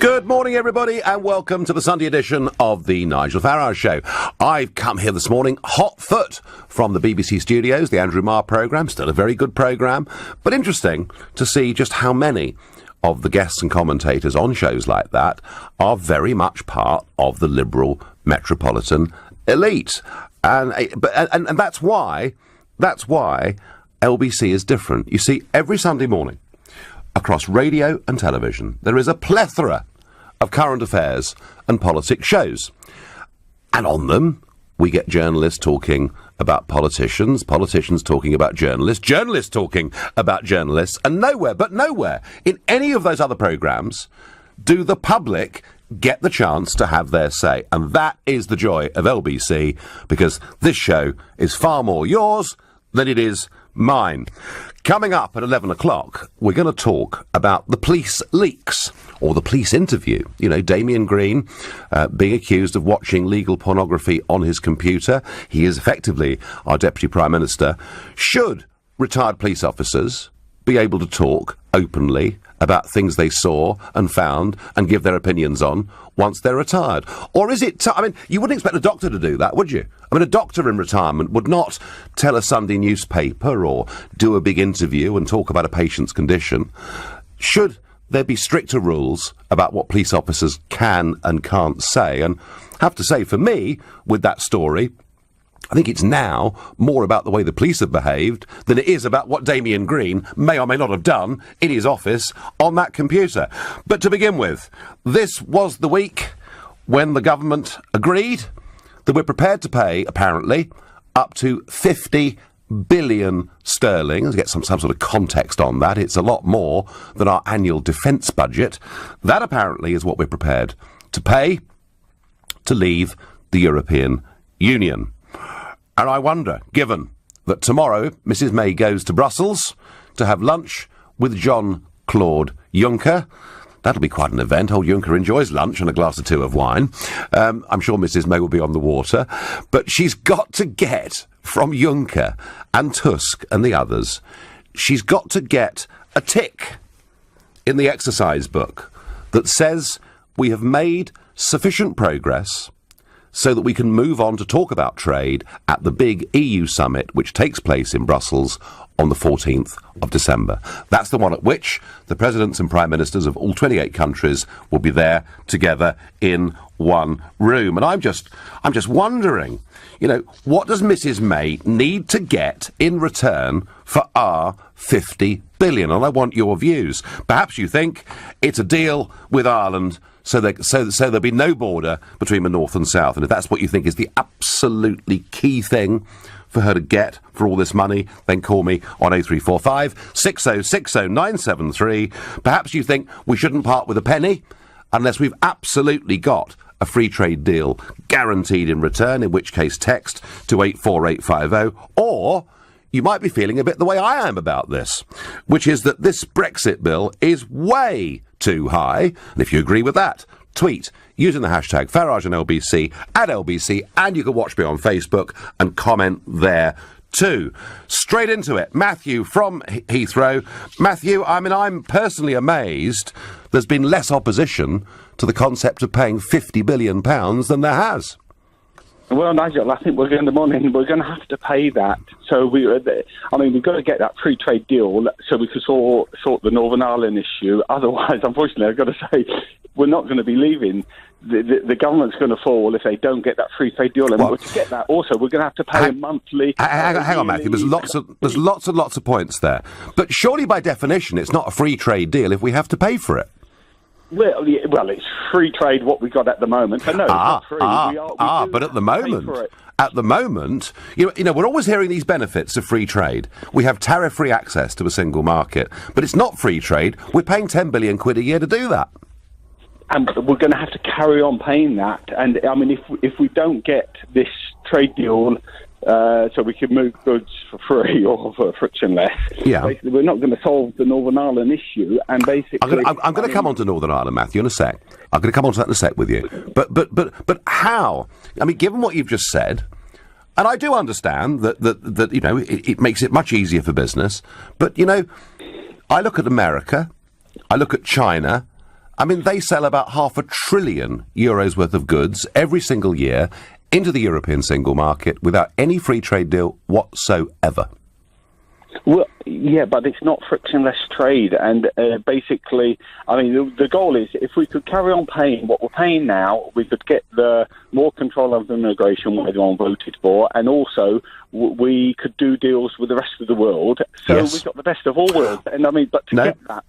Good morning, everybody, and welcome to the Sunday edition of the Nigel Farage Show. I've come here this morning hot foot from the BBC studios, the Andrew Marr programme, still a very good programme, but interesting to see just how many of the guests and commentators on shows like that are very much part of the liberal metropolitan elite. And that's why LBC is different. You see, every Sunday morning, across radio and television, there is a plethora of current affairs and politics shows. And on them, we get journalists talking about politicians, politicians talking about journalists, journalists talking about journalists, and nowhere in any of those other programmes do the public get the chance to have their say. And that is the joy of LBC, because this show is far more yours than it is mine. Coming up at 11 o'clock, we're going to talk about the police leaks, or the police interview. You know, Damian Green being accused of watching legal pornography on his computer. He is effectively our Deputy Prime Minister. Should retired police officers be able to talk openly about things they saw and found and give their opinions on once they're retired? Or is it... I mean, you wouldn't expect a doctor to do that, would you? I mean, a doctor in retirement would not tell a Sunday newspaper or do a big interview and talk about a patient's condition. Should there be stricter rules about what police officers can and can't say? And I have to say, for me, with that story, I think it's now more about the way the police have behaved than it is about what Damian Green may or may not have done in his office on that computer. But to begin with, this was the week when the government agreed that we're prepared to pay, apparently, up to 50 billion sterling. Let's get some sort of context on that. It's a lot more than our annual defence budget. That apparently is what we're prepared to pay to leave the European Union. And I wonder, given that tomorrow Mrs May goes to Brussels to have lunch with Jean-Claude Juncker, that'll be quite an event. Old Juncker enjoys lunch and a glass or two of wine. I'm sure Mrs May will be on the water. But she's got to get from Juncker and Tusk and the others, she's got to get a tick in the exercise book that says we have made sufficient progress so that we can move on to talk about trade at the big EU summit, which takes place in Brussels on the 14th of December. That's the one at which the presidents and prime ministers of all 28 countries will be there together in one room. And I'm just wondering, you know, what does Mrs May need to get in return for our 50 billion? And I want your views. Perhaps you think it's a deal with Ireland so there'll be no border between the north and south. And if that's what you think is the absolutely key thing for her to get for all this money, then call me on 0345 6060 973. Perhaps you think we shouldn't part with a penny unless we've absolutely got a free trade deal guaranteed in return, in which case text to 84850. Or you might be feeling a bit the way I am about this, which is that this Brexit bill is way too high. And if you agree with that, tweet using the hashtag Farage and LBC at LBC, and you can watch me on Facebook and comment there too. Straight into it. Matthew from Heathrow. Matthew, I mean, I'm personally amazed there's been less opposition to the concept of paying £50 billion than there has. Well, Nigel, I think we're going to have to pay that. So we've got to get that free trade deal so we can sort the Northern Ireland issue. Otherwise, unfortunately, I've got to say, we're not going to be leaving. The government's going to fall if they don't get that free trade deal. And to get that, also, we're going to have to pay a monthly. Hang on, Matthew. There's lots and lots of points there. But surely, by definition, it's not a free trade deal if we have to pay for it. Well, it's free trade what we got at the moment. So no, it's not free. But at the moment, you know, we're always hearing these benefits of free trade. We have tariff-free access to a single market, but it's not free trade. We're paying 10 billion quid a year to do that. And we're going to have to carry on paying that. And I mean, if we don't get this trade deal, so we can move goods for free or for frictionless. Yeah. Basically, we're not going to solve the Northern Ireland issue. And basically, I'm going to come on to Northern Ireland, Matthew, in a sec. I'm going to come on to that in a sec with you. But how? I mean, given what you've just said, and I do understand that you know it makes it much easier for business. But you know, I look at America, I look at China, I mean, they sell about €500 billion worth of goods every single year into the European single market without any free trade deal whatsoever. Well, yeah, but it's not frictionless trade. And basically, I mean, the goal is if we could carry on paying what we're paying now, we could get the more control of immigration, what everyone voted for, and also we could do deals with the rest of the world. So Yes. We've got the best of all worlds. And I mean, but to get that,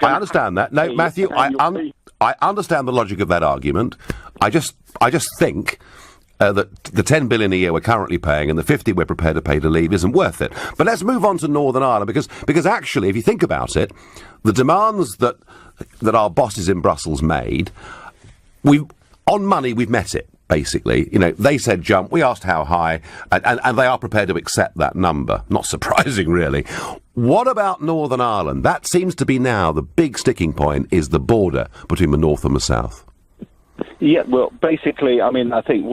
I understand that. No, Matthew, I understand the logic of that argument. I just think that the 10 billion a year we're currently paying and the 50 we're prepared to pay to leave isn't worth it. But let's move on to Northern Ireland because actually, if you think about it, the demands that our bosses in Brussels made, on money we've met it. Basically, they said jump. We asked how high, and they are prepared to accept that number. Not surprising, really. What about Northern Ireland? That seems to be now the big sticking point, is the border between the north and the south. Yeah, well, basically, I mean, I think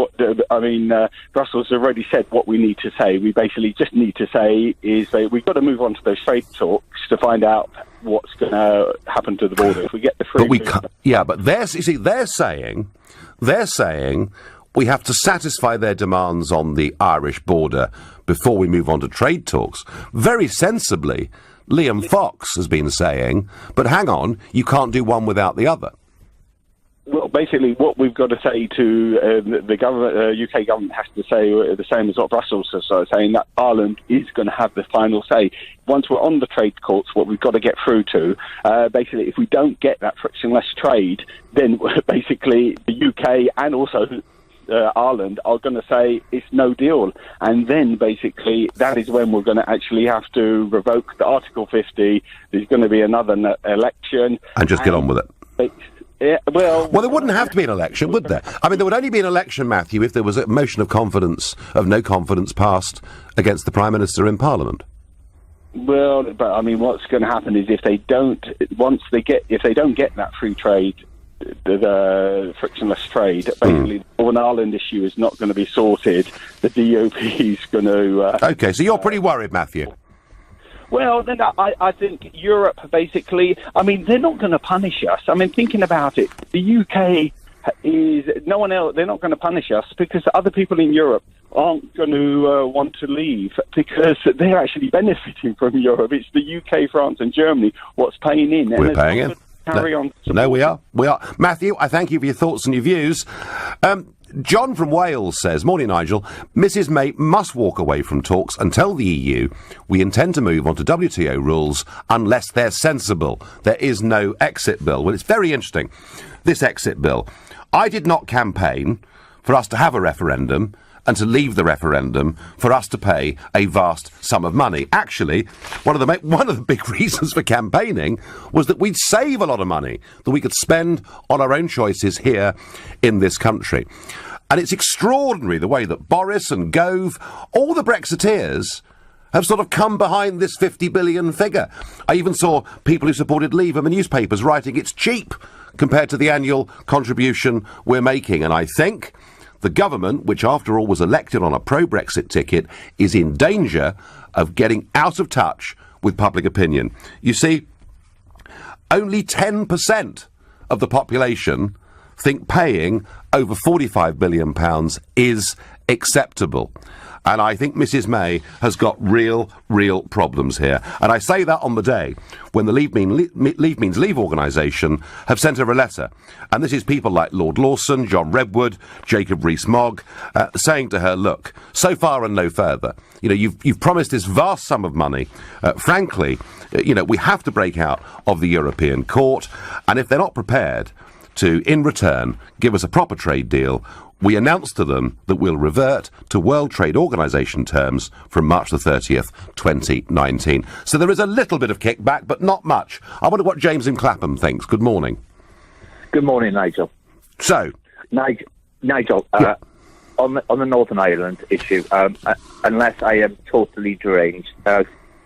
Brussels has already said what we need to say. We basically just need to say is that we've got to move on to those trade talks to find out what's going to happen to the border if we get the free. But we can't. Yeah, but they're saying we have to satisfy their demands on the Irish border before we move on to trade talks. Very sensibly, Liam Fox has been saying, but hang on, you can't do one without the other. Well, basically, what we've got to say to the government, UK government has to say the same as what Brussels is saying, that Ireland is going to have the final say. Once we're on the trade courts, what we've got to get through to, basically, if we don't get that frictionless trade, then basically the UK and also Ireland are going to say it's no deal. And then basically that is when we're going to actually have to revoke the Article 50. There's going to be another election. And just get on with it. Yeah, well, there wouldn't have to be an election, would there? I mean, there would only be an election, Matthew, if there was a motion of no confidence passed against the Prime Minister in Parliament. Well, but I mean, what's going to happen is if they don't get that free trade, the frictionless trade, basically the Northern Ireland issue is not going to be sorted. The DUP is going to. Okay, so you're pretty worried, Matthew. Well, then I think Europe, basically, I mean, they're not going to punish us. I mean, thinking about it, the UK is no one else. They're not going to punish us because other people in Europe aren't going to want to leave because they're actually benefiting from Europe. It's the UK, France and Germany what's paying in. We're paying in. Carry on. No, we are. Matthew, I thank you for your thoughts and your views. John from Wales says, morning Nigel, Mrs May must walk away from talks and tell the EU we intend to move on to WTO rules unless they're sensible. There is no exit bill. Well, it's very interesting, this exit bill. I did not campaign for us to have a referendum and to leave the referendum for us to pay a vast sum of money. Actually, one of the big reasons for campaigning was that we'd save a lot of money that we could spend on our own choices here in this country. And it's extraordinary the way that Boris and Gove, all the Brexiteers, have sort of come behind this 50 billion figure. I even saw people who supported Leave in the newspapers writing it's cheap compared to the annual contribution we're making. And I think the government, which after all was elected on a pro-Brexit ticket, is in danger of getting out of touch with public opinion. You see, only 10% of the population think paying over £45 billion is acceptable. And I think Mrs May has got real problems here. And I say that on the day when the Leave Means Leave organisation have sent her a letter. And this is people like Lord Lawson, John Redwood, Jacob Rees-Mogg, saying to her, look, so far and no further. You've promised this vast sum of money. Frankly, we have to break out of the European Court. And if they're not prepared to, in return, give us a proper trade deal, we announced to them that we'll revert to World Trade Organization terms from March the 30th, 2019. So there is a little bit of kickback, but not much. I wonder what James in Clapham thinks. Good morning. Good morning, Nigel. So, Nigel, yeah. on the Northern Ireland issue, unless I am totally deranged,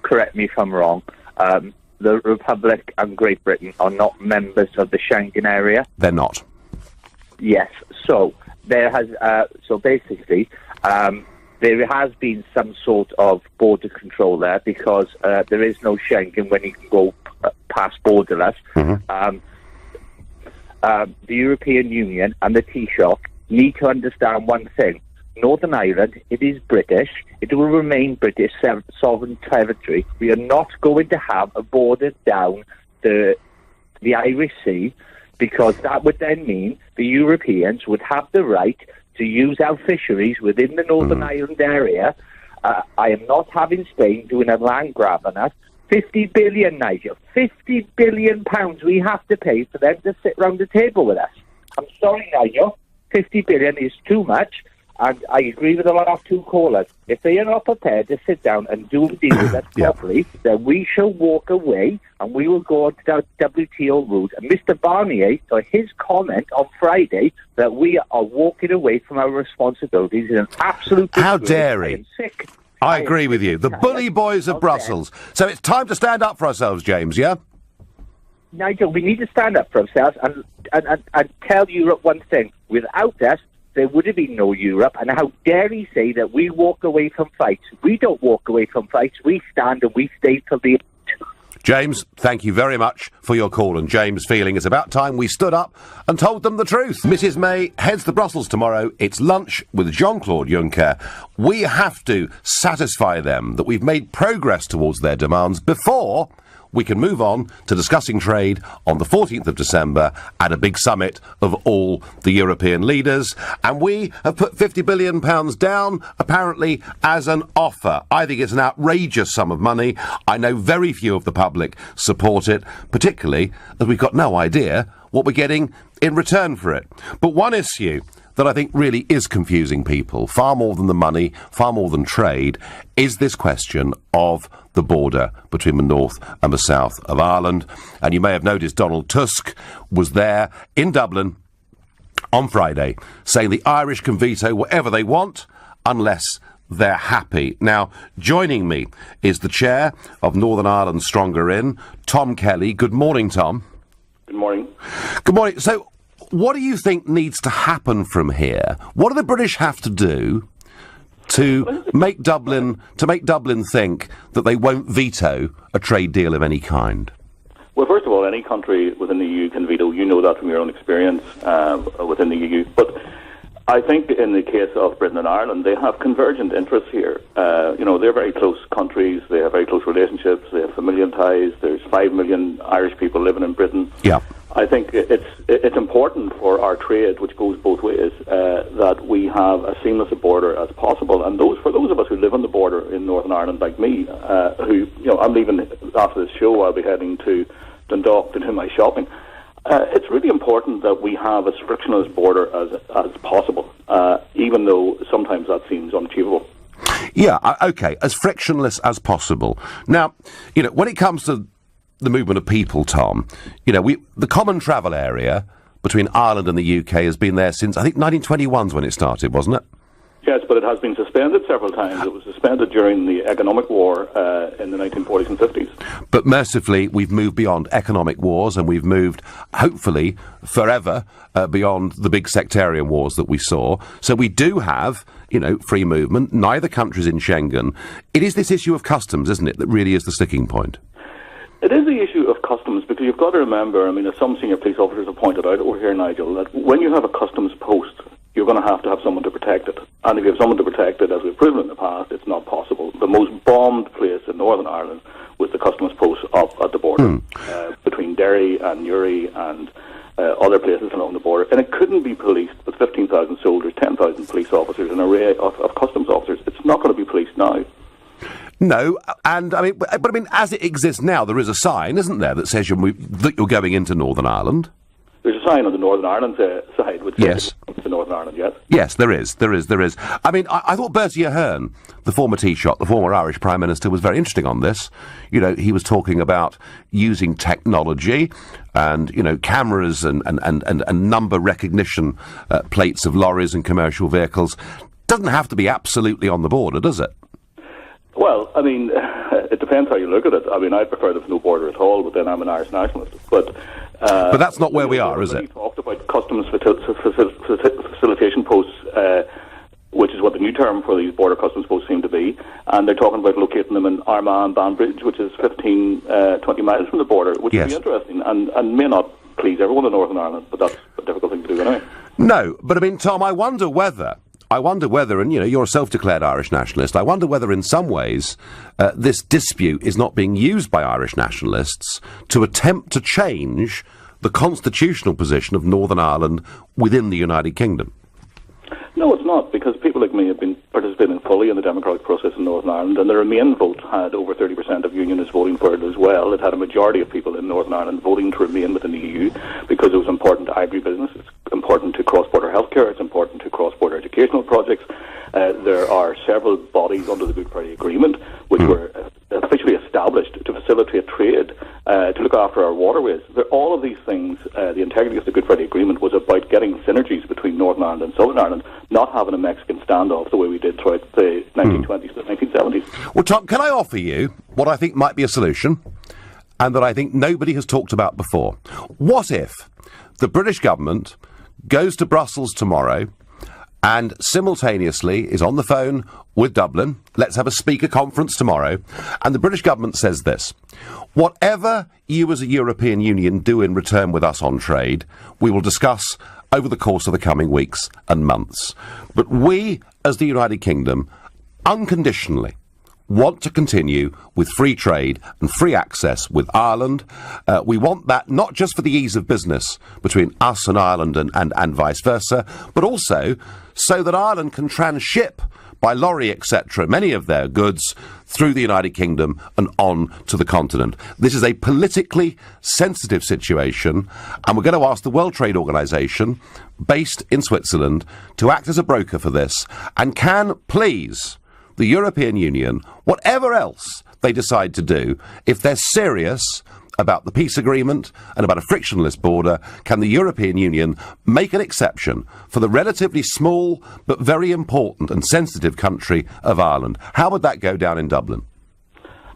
correct me if I'm wrong, the Republic and Great Britain are not members of the Schengen area? They're not. Yes, so there has basically there has been some sort of border control there because there is no Schengen when you can go past borderless. Mm-hmm. the European Union and the Taoiseach need to understand one thing. Northern Ireland, it is British. It will remain British sovereign territory. We are not going to have a border down the Irish Sea, because that would then mean the Europeans would have the right to use our fisheries within the Northern Ireland area. I am not having Spain doing a land grab on us. 50 billion, Nigel. 50 billion pounds we have to pay for them to sit round the table with us. I'm sorry, Nigel. 50 billion is too much. And I agree with the last two callers. If they are not prepared to sit down and do a deal with us properly, then we shall walk away and we will go on to the WTO route. And Mr. Barnier, so his comment on Friday that we are walking away from our responsibilities is an absolute... How dare he? I am sick. I agree with you. The bully boys of Brussels. So it's time to stand up for ourselves, James, yeah? Nigel, we need to stand up for ourselves and tell Europe one thing. Without us, there would have been no Europe, and how dare he say that we walk away from fights? We don't walk away from fights. We stand and we stay till the end. James, thank you very much for your call, and James feeling it's about time we stood up and told them the truth. Mrs May heads to Brussels tomorrow. It's lunch with Jean-Claude Juncker. We have to satisfy them that we've made progress towards their demands before we can move on to discussing trade on the 14th of December at a big summit of all the European leaders. And we have put £50 billion down, apparently, as an offer. I think it's an outrageous sum of money. I know very few of the public support it, particularly as we've got no idea what we're getting in return for it. But one issue that I think really is confusing people, far more than the money, far more than trade, is this question of the border between the north and the south of Ireland. And you may have noticed Donald Tusk was there in Dublin on Friday saying the Irish can veto whatever they want unless they're happy. Now, joining me is the chair of Northern Ireland Stronger In, Tom Kelly. Good morning, Tom. Good morning. Good morning. So, what do you think needs to happen from here? What do the British have to do to make Dublin think that they won't veto a trade deal of any kind? Well, first of all, any country within the EU can veto. You know that from your own experience within the EU. But I think in the case of Britain and Ireland, they have convergent interests here. They're very close countries. They have very close relationships. They have familial ties. There's 5 million Irish people living in Britain. Yeah. I think it's important for our trade, which goes both ways, that we have as seamless a border as possible. And for those of us who live on the border in Northern Ireland, like me, I'm leaving after this show. I'll be heading to Dundalk to do my shopping. It's really important that we have as frictionless border as possible, even though sometimes that seems unachievable. Yeah, okay, as frictionless as possible. Now, when it comes to the movement of people, Tom, the common travel area between Ireland and the UK has been there since, I think, 1921's when it started, wasn't it? Yes, but it has been suspended several times. It was suspended during the economic war in the 1940s and 50s. But mercifully, we've moved beyond economic wars, and we've moved, hopefully, forever beyond the big sectarian wars that we saw. So we do have, free movement. Neither country's in Schengen. It is this issue of customs, isn't it, that really is the sticking point? It is the issue of customs, because you've got to remember, as some senior police officers have pointed out over here, Nigel, that when you have a customs post, you're going to have someone to protect it. And if you have someone to protect it, as we've proven in the past, it's not possible. The most bombed place in Northern Ireland was the customs post up at the border, between Derry and Newry and other places along the border. And it couldn't be policed with 15,000 soldiers, 10,000 police officers, an array of customs officers. It's not going to be policed now. No, and but as it exists now, there is a sign, isn't there, that says that you're going into Northern Ireland? There's a sign on the Northern Ireland side which says to Northern Ireland, yes? Yes, there is. I thought Bertie Ahern, the former Taoiseach, the former Irish Prime Minister, was very interesting on this. He was talking about using technology and, cameras and number recognition plates of lorries and commercial vehicles. Doesn't have to be absolutely on the border, does it? Well, it depends how you look at it. I prefer there's no border at all, but then I'm an Irish nationalist. But that's not where we are, is it? We talked about customs facilitation posts, which is what the new term for these border customs posts seem to be, and they're talking about locating them in Armagh and Banbridge, which is 15, 20 miles from the border, which would be interesting and may not please everyone in Northern Ireland, but that's a difficult thing to do anyway. No, but I mean, Tom, I wonder whether, and you're a self-declared Irish nationalist, I wonder whether in some ways this dispute is not being used by Irish nationalists to attempt to change the constitutional position of Northern Ireland within the United Kingdom. No, it's not, because people like me have been participating fully in the democratic process in Northern Ireland, and the Remain vote had over 30% of unionists voting for it as well. It had a majority of people in Northern Ireland voting to remain within the EU because it was important to agribusiness, it's important to cross-border healthcare, it's important to cross-border educational projects. There are several bodies under the Good Friday Agreement which were officially established to facilitate trade, to look after our waterways. All of these things, the integrity of the Good Friday Agreement was about getting synergies between Northern Ireland and Southern Ireland, not having a Mexican standoff the way we did throughout the 1920s to the 1970s. Well, Tom, can I offer you what I think might be a solution, and that I think nobody has talked about before? What if the British government goes to Brussels tomorrow and simultaneously is on the phone with Dublin? Let's have a speaker conference tomorrow, and the British government says this: whatever you as a European Union do in return with us on trade, we will discuss over the course of the coming weeks and months. But we, as the United Kingdom, unconditionally want to continue with free trade and free access with Ireland. We want that not just for the ease of business between us and Ireland and vice versa, but also so that Ireland can transship by lorry, etc., many of their goods through the United Kingdom and on to the continent. This is a politically sensitive situation, and we're going to ask the World Trade Organization, based in Switzerland, to act as a broker for this, and can, please, the European Union, whatever else they decide to do, if they're serious about the peace agreement and about a frictionless border, can the European Union make an exception for the relatively small but very important and sensitive country of Ireland? How would that go down in Dublin?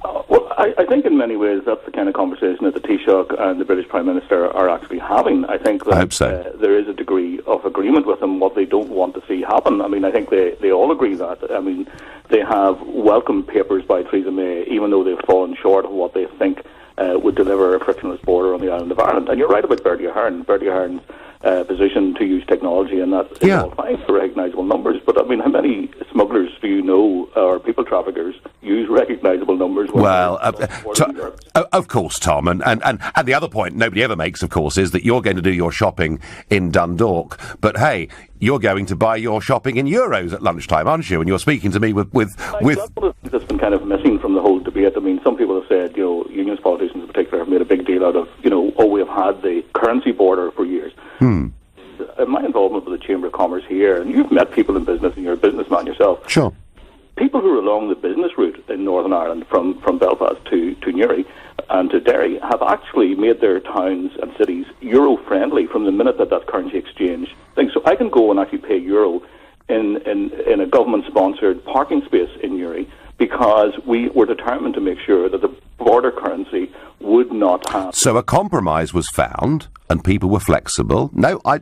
Well, I think in many ways that's the kind of conversation that the Taoiseach and the British Prime Minister are actually having. I think that I hope so. There is a degree of agreement with them what they don't want to see happen. I mean, I think they all agree that. I mean, they have welcomed papers by Theresa May, even though they've fallen short of what they think would deliver a frictionless border on the island of Ireland. And you're right about Bertie Ahern. Bertie Ahern's position to use technology, and that is all fine for recognisable numbers. But I mean, how many smugglers do you know, or people traffickers, use recognisable numbers? Well, of course, Tom. And the other point nobody ever makes, of course, is that you're going to do your shopping in Dundalk. But hey, you're going to buy your shopping in euros at lunchtime, aren't you? And you're speaking to me with That's what that's been kind of missing from the whole debate. I mean, some people have said, unionist politicians in particular have made a big deal out of, we have had the currency border for years. In my involvement with the Chamber of Commerce here, and you've met people in business, and you're a businessman yourself. Sure. People who are along the business route in Northern Ireland from Belfast to Newry and to Derry have actually made their towns and cities euro-friendly from the minute that currency exchange thing. So I can go and actually pay euro in a government-sponsored parking space in Newry because we were determined to make sure that the border currency would not have... So a compromise was found, and people were flexible. No, I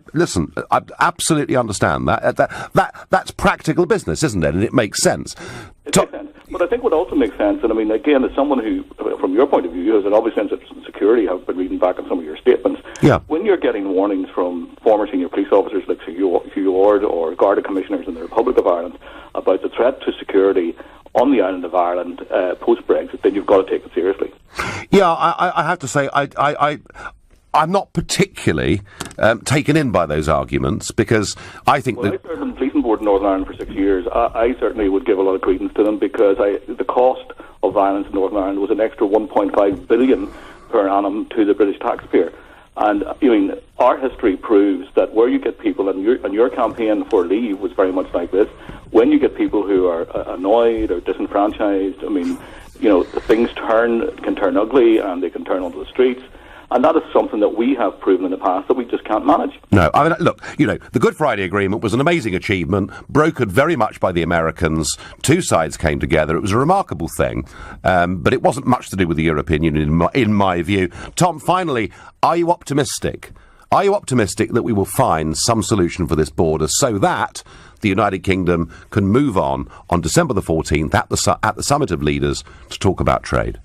absolutely understand that. That's practical business, isn't it? And it makes sense. It makes sense. But I think what also makes sense, and I mean, again, as someone who, from your point of view, has an obvious sense of security, I've been reading back on some of your statements. Yeah. When you're getting warnings from former senior police officers like Hugh Ward or Garda commissioners in the Republic of Ireland about the threat to security on the island of Ireland post-Brexit, then you've got to take it seriously. Yeah, I have to say, I'm not particularly taken in by those arguments, because I think I served on the policing board in Northern Ireland for 6 years. I certainly would give a lot of credence to them, because the cost of violence in Northern Ireland was an extra 1.5 billion per annum to the British taxpayer. And I mean, our history proves that where you get people, and your campaign for leave was very much like this, when you get people who are annoyed or disenfranchised, I mean, things can turn ugly, and they can turn onto the streets. And that is something that we have proven in the past that we just can't manage. No, I mean, look, the Good Friday Agreement was an amazing achievement, brokered very much by the Americans. Two sides came together. It was a remarkable thing, but it wasn't much to do with the European Union, in my view. Tom, finally, are you optimistic? Are you optimistic that we will find some solution for this border so that the United Kingdom can move on December the 14th at the Summit of Leaders to talk about trade?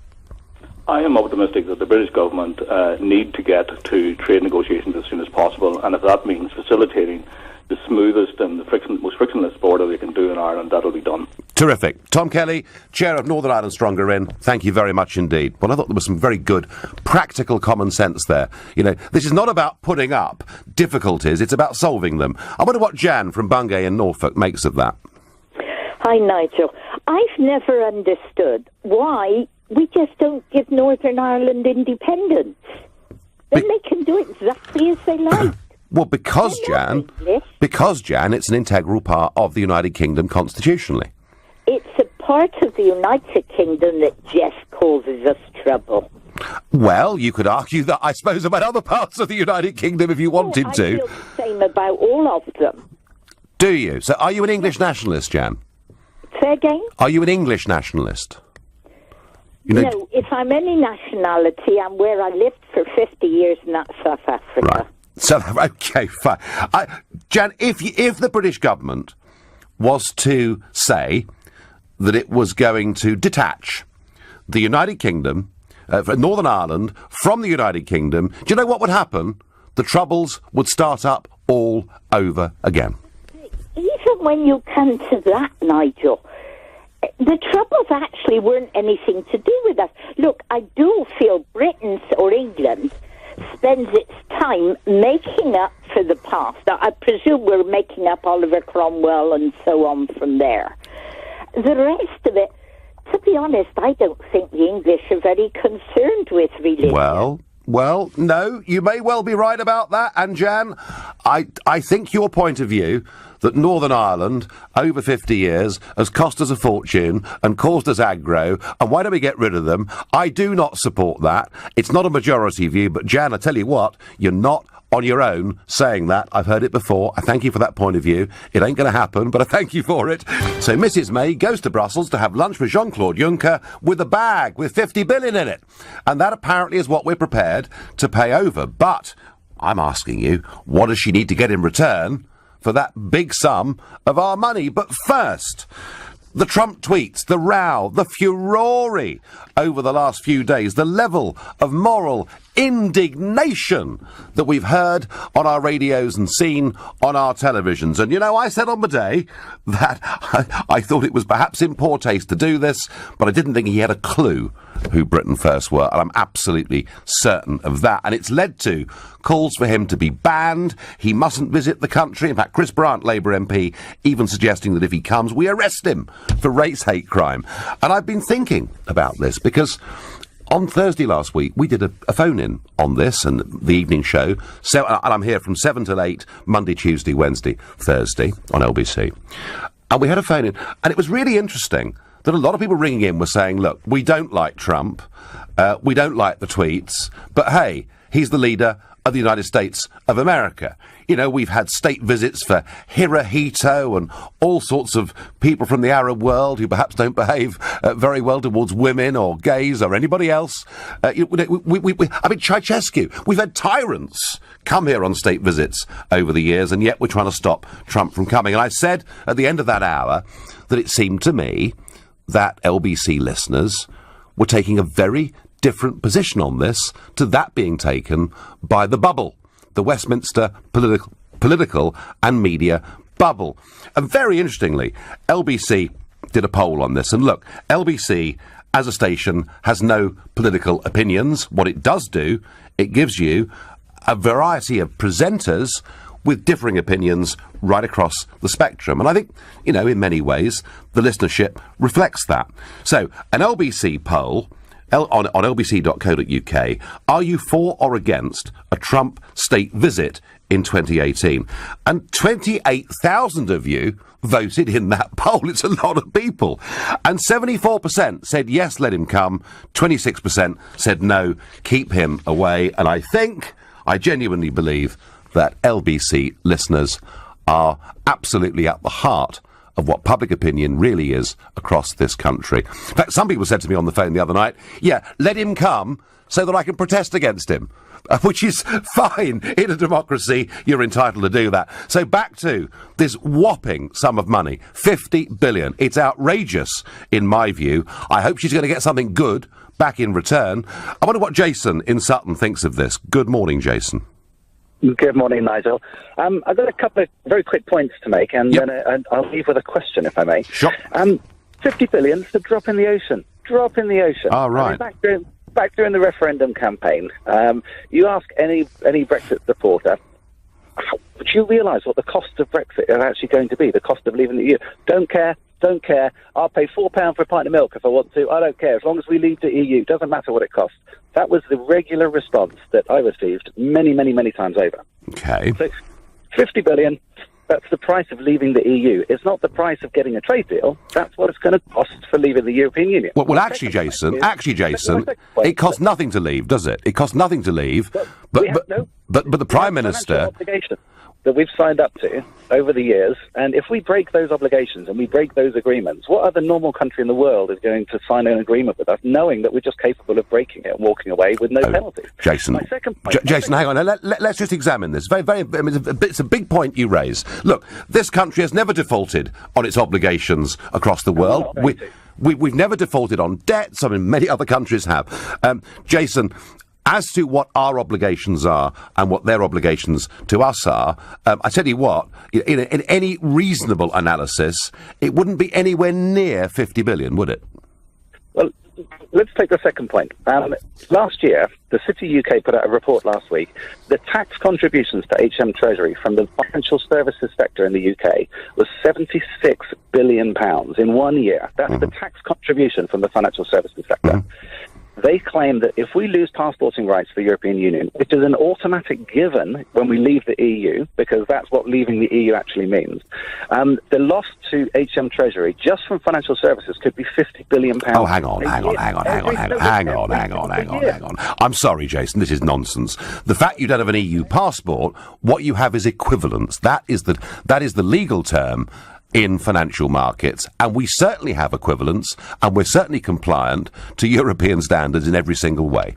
I am optimistic that the British government need to get to trade negotiations as soon as possible, and if that means facilitating the smoothest and the most frictionless border they can do in Ireland, that'll be done. Terrific. Tom Kelly, Chair of Northern Ireland Stronger In, thank you very much indeed. Well, I thought there was some very good practical common sense there. You know, this is not about putting up difficulties, it's about solving them. I wonder what Jan from Bungay in Norfolk makes of that. Hi, Nigel. I've never understood why we just don't give Northern Ireland independence. Then they can do exactly as they like. Well, because, Jan, it's an integral part of the United Kingdom constitutionally. It's a part of the United Kingdom that just causes us trouble. Well, you could argue that, I suppose, about other parts of the United Kingdom if you wanted to. I feel the same about all of them. Do you? So are you an English nationalist, Jan? Say again? Are you an English nationalist? No, if I'm any nationality, I'm where I lived for 50 years, and that's South Africa. Right. Okay, fine. Jan, if the British government was to say that it was going to detach the United Kingdom, Northern Ireland, from the United Kingdom, do you know what would happen? The Troubles would start up all over again. Even when you come to that, Nigel, the Troubles actually weren't anything to do with us. Look, I do feel Britain or England spends its time making up for the past. I presume we're making up Oliver Cromwell and so on from there. The rest of it, to be honest, I don't think the English are very concerned with religion. Well, no, you may well be right about that. And Jan, I think your point of view that Northern Ireland, over 50 years, has cost us a fortune and caused us aggro, and why don't we get rid of them? I do not support that. It's not a majority view, but Jan, I tell you what, you're not on your own saying that. I've heard it before. I thank you for that point of view. It ain't going to happen, but I thank you for it. So Mrs May goes to Brussels to have lunch with Jean-Claude Juncker with a bag with 50 billion in it. And that apparently is what we're prepared to pay over. But I'm asking you, what does she need to get in return for that big sum of our money? But first, the Trump tweets, the row, the furore over the last few days, the level of moral indignation that we've heard on our radios and seen on our televisions. And, you know, I said on the day that I thought it was perhaps in poor taste to do this, but I didn't think he had a clue who Britain First were, and I'm absolutely certain of that. And it's led to calls for him to be banned. He mustn't visit the country. In fact, Chris Brandt, Labour MP, even suggesting that if he comes, we arrest him for race hate crime. And I've been thinking about this because on Thursday last week, we did a phone-in on this and the evening show. So, and I'm here from 7 till 8, Monday, Tuesday, Wednesday, Thursday on LBC. And we had a phone-in, and it was really interesting that a lot of people ringing in were saying, look, we don't like Trump, we don't like the tweets, but hey, he's the leader of the United States of America. You know, we've had state visits for Hirohito and all sorts of people from the Arab world who perhaps don't behave very well towards women or gays or anybody else. I mean, Ceausescu. We've had tyrants come here on state visits over the years, and yet we're trying to stop Trump from coming. And I said at the end of that hour that it seemed to me that LBC listeners were taking a very different position on this to that being taken by the bubble, the Westminster political and media bubble. And very interestingly, LBC did a poll on this. And look, LBC as a station has no political opinions. What it does do, it gives you a variety of presenters with differing opinions right across the spectrum. And I think, you know, in many ways, the listenership reflects that. So, an LBC poll on lbc.co.uk, are you for or against a Trump state visit in 2018? And 28,000 of you voted in that poll. It's a lot of people. And 74% said yes, let him come. 26% said no, keep him away. And I genuinely believe that LBC listeners are absolutely at the heart of what public opinion really is across this country. In fact, some people said to me on the phone the other night, yeah, let him come so that I can protest against him, which is fine. In a democracy, you're entitled to do that. So back to this whopping sum of money, 50 billion. It's outrageous, in my view. I hope she's going to get something good back in return. I wonder what Jason in Sutton thinks of this. Good morning, Jason. Good morning, Nigel. I've got a couple of very quick points to make, and then I'll leave with a question, if I may. Sure. 50 billion is a drop in the ocean. Drop in the ocean. Oh, right. I mean, back during the referendum campaign, you ask any Brexit supporter, do you realise what the cost of Brexit is actually going to be, the cost of leaving the EU? Don't care. I'll pay £4 for a pint of milk if I want to. I don't care. As long as we leave the EU, doesn't matter what it costs. That was the regular response that I received many, many, many times over. Okay. So 50 billion, that's the price of leaving the EU. It's not the price of getting a trade deal. That's what it's going to cost for leaving the European Union. Well, actually, Jason, it costs nothing to leave, does it? It costs nothing to leave. But the Prime Minister... obligation that we've signed up to over the years, and if we break those obligations and we break those agreements, what other normal country in the world is going to sign an agreement with us, knowing that we're just capable of breaking it and walking away with no penalties? Jason, Jason, hang on. Let's just examine this. It's a big point you raise. Look, this country has never defaulted on its obligations across the world. We've never defaulted on debts. I mean, many other countries have. Jason, as to what our obligations are and what their obligations to us are, I tell you what, in any reasonable analysis, it wouldn't be anywhere near 50 billion, would it? Well, let's take the second point. Last year, the City UK put out a report last week. The tax contributions to HM Treasury from the financial services sector in the UK was £76 billion in 1 year. That's the tax contribution from the financial services sector. They claim that if we lose passporting rights to the European Union, which is an automatic given when we leave the EU, because that's what leaving the EU actually means, the loss to HM Treasury just from financial services could be £50 billion. Oh, hang on. I'm sorry, Jason, this is nonsense. The fact you don't have an EU passport, what you have is equivalence. That is the legal term in financial markets, and we certainly have equivalence, and we're certainly compliant to European standards in every single way.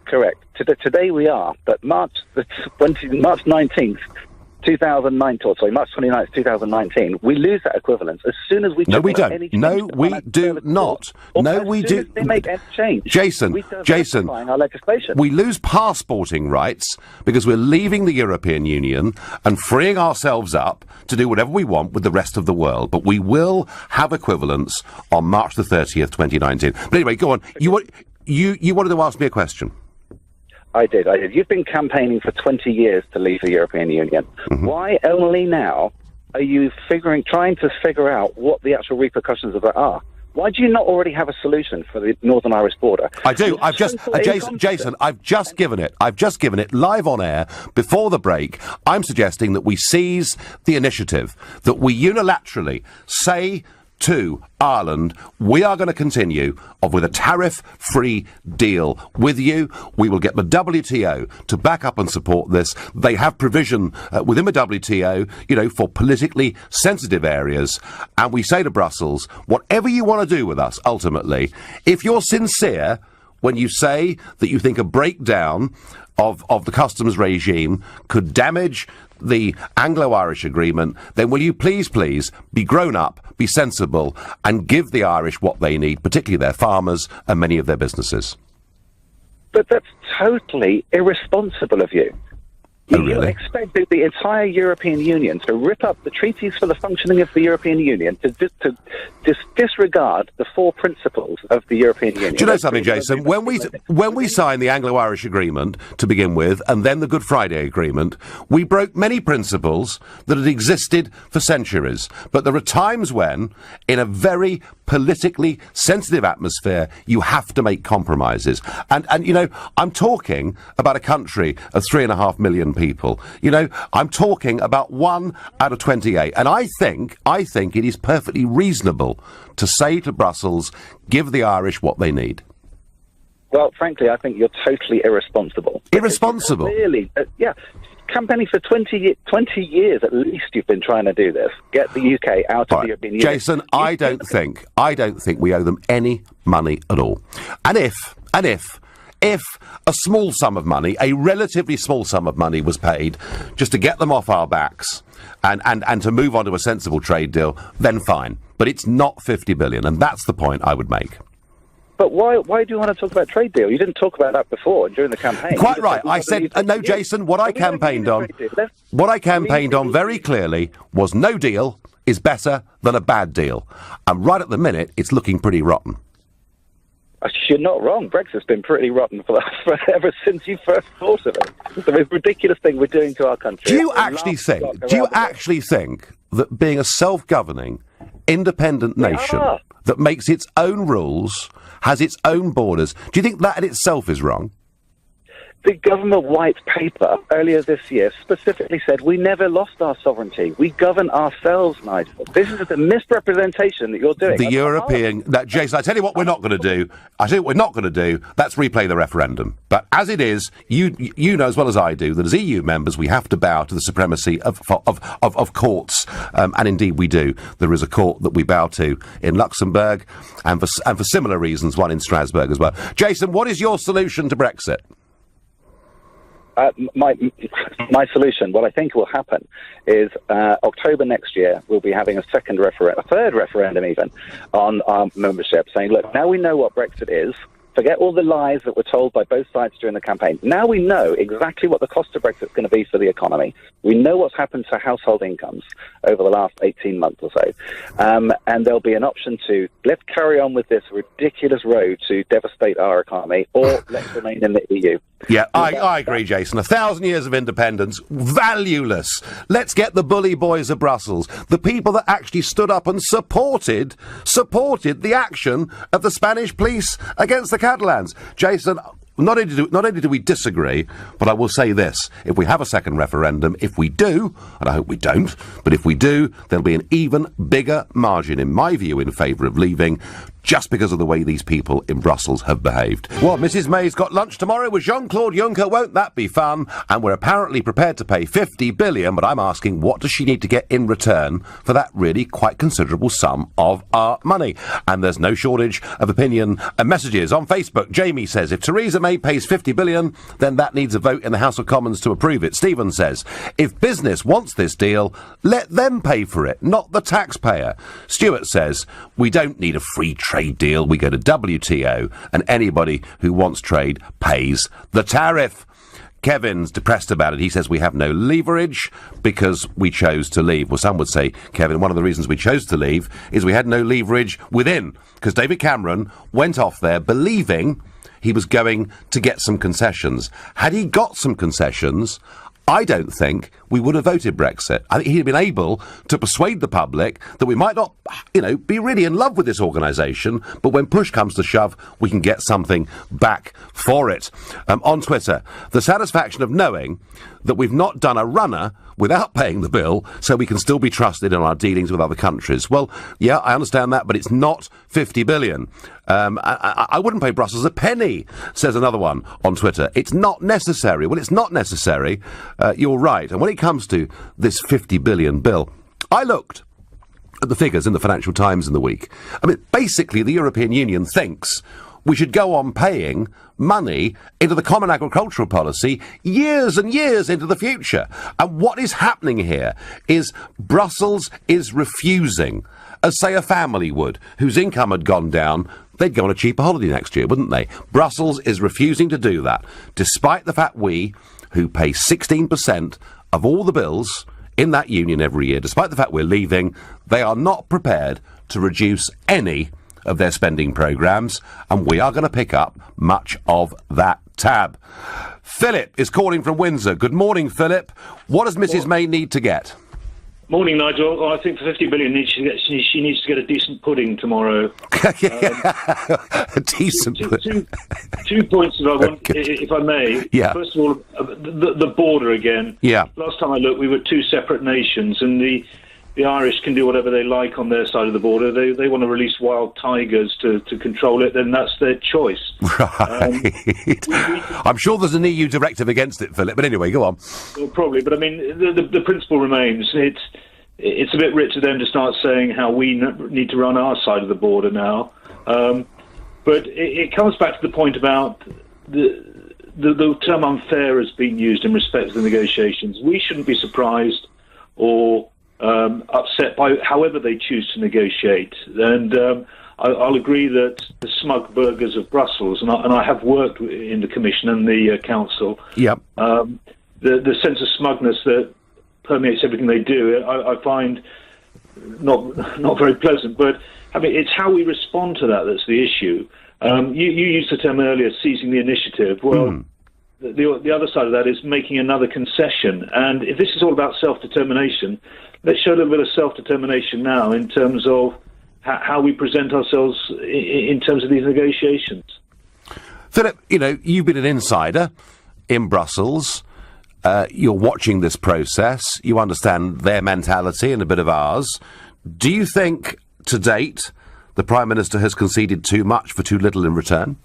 Correct. Today we are, but March 19th, 2009, March 29th, 2019, we lose that equivalence as soon as we... No, we don't. No, we do not. No, we do. They make any change. Jason, our legislation. We lose passporting rights because we're leaving the European Union and freeing ourselves up to do whatever we want with the rest of the world. But we will have equivalence on March the 30th, 2019. But anyway, go on. You wanted to ask me a question. I did. You've been campaigning for 20 years to leave the European Union. Why only now are you trying to figure out what the actual repercussions of that are? Why do you not already have a solution for the Northern Irish border? I do. Jason, I've just given it live on air before the break. I'm suggesting that we seize the initiative, that we unilaterally say to Ireland, we are going to continue with a tariff-free deal with you. We will get the WTO to back up and support this. They have provision within the WTO, for politically sensitive areas. And we say to Brussels, whatever you want to do with us, ultimately, if you're sincere when you say that you think a breakdown of the customs regime could damage the Anglo-Irish agreement, then will you please be grown up, be sensible, and give the Irish what they need, particularly their farmers and many of their businesses? But that's totally irresponsible of you. Oh, really? You expected the entire European Union to rip up the treaties for the functioning of the European Union, to disregard the four principles of the European Union. Do you know something, Jason? When we signed the Anglo-Irish Agreement to begin with, and then the Good Friday Agreement, we broke many principles that had existed for centuries. But there are times when, in a very politically sensitive atmosphere, you have to make compromises. And I'm talking about a country of 3.5 million people. I'm talking about 1 out of 28. And I think it is perfectly reasonable to say to Brussels, give the Irish what they need. Well, frankly, I think you're totally irresponsible. Irresponsible? Really? Campaigning for 20 years at least you've been trying to do this. Get the UK out of the European Union. Jason, I don't think we owe them any money at all. And if a small sum of money, a relatively small sum of money was paid just to get them off our backs and to move on to a sensible trade deal, then fine. But it's not 50 billion, and that's the point I would make. But why do you want to talk about trade deal? You didn't talk about that before during the campaign. Quite right. I said, no, Jason, what I campaigned on very clearly was no deal is better than a bad deal. And right at the minute, it's looking pretty rotten. You're not wrong. Brexit's been pretty rotten for ever since you first thought of it. It's the most ridiculous thing we're doing to our country. Do you actually think that being a self-governing, independent nation that makes its own rules, has its own borders, do you think that in itself is wrong? The government white paper earlier this year specifically said we never lost our sovereignty. We govern ourselves, Nigel. This is the misrepresentation that you're doing. The European... Jason, I tell you what we're not going to do. That's replay the referendum. But as it is, you know as well as I do that as EU members we have to bow to the supremacy of courts. And indeed we do. There is a court that we bow to in Luxembourg and for similar reasons, one in Strasbourg as well. Jason, what is your solution to Brexit? My solution, what I think will happen, is October next year we'll be having a third referendum even, on our membership, saying, look, now we know what Brexit is. Forget all the lies that were told by both sides during the campaign. Now we know exactly what the cost of Brexit is going to be for the economy. We know what's happened to household incomes over the last 18 months or so. And there'll be an option to let's carry on with this ridiculous road to devastate our economy, or let's remain in the EU. Yeah, I agree, Jason. 1,000 years of independence, valueless. Let's get the bully boys of Brussels, the people that actually stood up and supported the action of the Spanish police against the Catalans. Jason, not only do we disagree, but I will say this. If we have a second referendum, if we do, and I hope we don't, but if we do, there'll be an even bigger margin, in my view, in favour of leaving, just because of the way these people in Brussels have behaved. Well, Mrs May's got lunch tomorrow with Jean-Claude Juncker. Won't that be fun? And we're apparently prepared to pay 50 billion, but I'm asking, what does she need to get in return for that really quite considerable sum of our money? And there's no shortage of opinion and messages. On Facebook, Jamie says, if Theresa May pays 50 billion, then that needs a vote in the House of Commons to approve it. Stephen says, if business wants this deal, let them pay for it, not the taxpayer. Stuart says, we don't need a free trade deal. We go to WTO, and anybody who wants trade pays the tariff. Kevin's depressed about it. He says we have no leverage because we chose to leave. Well, some would say, Kevin, one of the reasons we chose to leave is we had no leverage within, because David Cameron went off there believing he was going to get some concessions. Had he got some concessions, I don't think we would have voted Brexit. I think he'd been able to persuade the public that we might not, be really in love with this organisation, but when push comes to shove, we can get something back for it. On Twitter, the satisfaction of knowing that we've not done a runner without paying the bill, so we can still be trusted in our dealings with other countries. Well, yeah, I understand that, but it's not 50 billion. I wouldn't pay Brussels a penny, says another one on Twitter. It's not necessary. Well, it's not necessary. You're right. And when it comes to this 50 billion bill, I looked at the figures in the Financial Times in the week. I mean, basically, the European Union thinks we should go on paying money into the Common Agricultural Policy years and years into the future. And what is happening here is Brussels is refusing, as say a family would, whose income had gone down. They'd go on a cheaper holiday next year, wouldn't they? Brussels is refusing to do that, despite the fact we, who pay 16% of all the bills in that union every year, despite the fact we're leaving, they are not prepared to reduce any of their spending programmes, and we are going to pick up much of that tab. Philip is calling from Windsor. Good morning, Philip. What does Mrs May need to get? Morning, Nigel. I think for 50 billion, she needs to get a decent pudding tomorrow. A decent pudding. Two points if I may. Yeah. First of all, the border again. Yeah. Last time I looked, we were two separate nations, and the Irish can do whatever they like on their side of the border. They want to release wild tigers to control it, then that's their choice. Right. I'm sure there's an EU directive against it, Philip, but anyway, go on. Well, probably, but I mean, the principle remains. It's a bit rich of them to start saying how we need to run our side of the border now. But it comes back to the point about the term unfair has been used in respect to the negotiations. We shouldn't be surprised or upset by however they choose to negotiate. And I'll agree that the smug burghers of Brussels, and I have worked in the Commission and the Council. Yep. The sense of smugness that permeates everything they do, I find not very pleasant. But I mean, it's how we respond to that's the issue. You used the term earlier, seizing the initiative. Well, the other side of that is making another concession. And if this is all about self-determination, let's show a little bit of self-determination now in terms of how we present ourselves in terms of these negotiations. Philip, you've been an insider in Brussels. You're watching this process. You understand their mentality and a bit of ours. Do you think, to date, the Prime Minister has conceded too much for too little in return?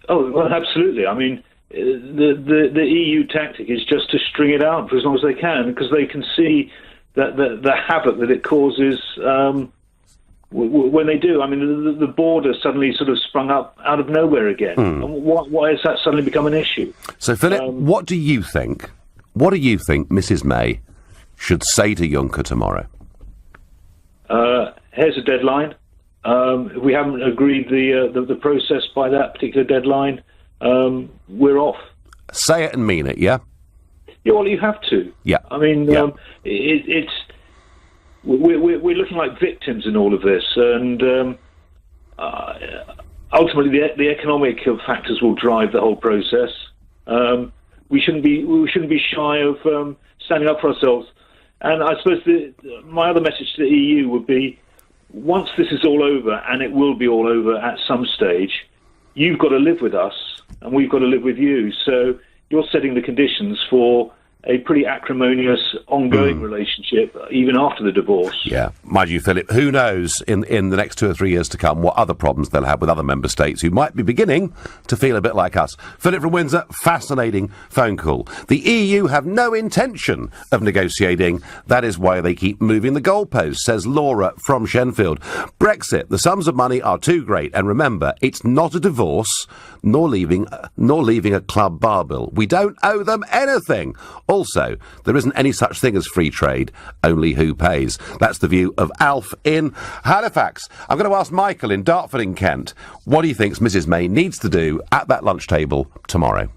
Oh, well, absolutely. I mean, the EU tactic is just to string it out for as long as they can, because they can see that the havoc that it causes when they do. I mean, the border suddenly sort of sprung up out of nowhere again. And why has that suddenly become an issue? So, Philip, what do you think Mrs May should say to Juncker tomorrow? Here's a deadline. If we haven't agreed the process by that particular deadline, we're off. Say it and mean it, yeah? Yeah, well, you have to. Yeah. I mean, we're looking like victims in all of this, and ultimately the economic factors will drive the whole process. We shouldn't be shy of standing up for ourselves. And I suppose my other message to the EU would be, once this is all over, and it will be all over at some stage, you've got to live with us, and we've got to live with you. So you're setting the conditions for a pretty acrimonious, ongoing relationship, even after the divorce. Yeah. Mind you, Philip, who knows in the next 2 or 3 years to come what other problems they'll have with other member states who might be beginning to feel a bit like us. Philip from Windsor, fascinating phone call. The EU have no intention of negotiating. That is why they keep moving the goalposts, says Laura from Shenfield. Brexit, the sums of money are too great. And remember, it's not a divorce, nor leaving a club bar bill. We don't owe them anything. Also, there isn't any such thing as free trade, only who pays. That's the view of Alf in Halifax. I'm going to ask Michael in Dartford in Kent, what do you think Mrs May needs to do at that lunch table tomorrow?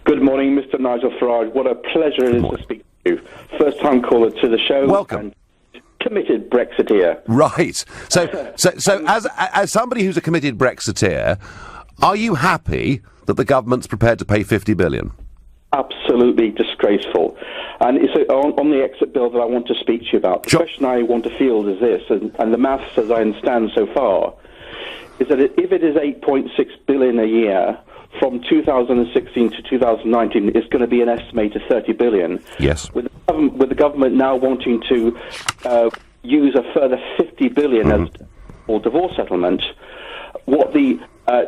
Good morning, Mr Nigel Farage. What a pleasure it is to speak to you. First-time caller to the show. Welcome. And committed Brexiteer. Right. So as somebody who's a committed Brexiteer, are you happy that the government's prepared to pay $50 billion? Absolutely disgraceful. And it's on the exit bill that I want to speak to you about. The question I want to field is this, and the maths, as I understand so far, is that if it is $8.6 billion a year, from 2016 to 2019, it's going to be an estimated $30 billion. Yes. With the government now wanting to use a further $50 billion as for divorce settlement, what the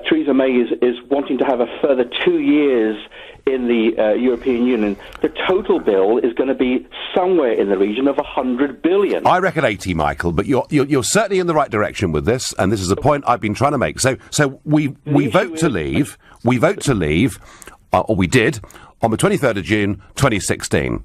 Theresa May is wanting to have a further 2 years in the European Union. The total bill is going to be somewhere in the region of $100 billion. I reckon 80, Michael, but you're certainly in the right direction with this, and this is a point I've been trying to make. So we vote to leave. We vote to leave, or we did, on the 23rd of June 2016.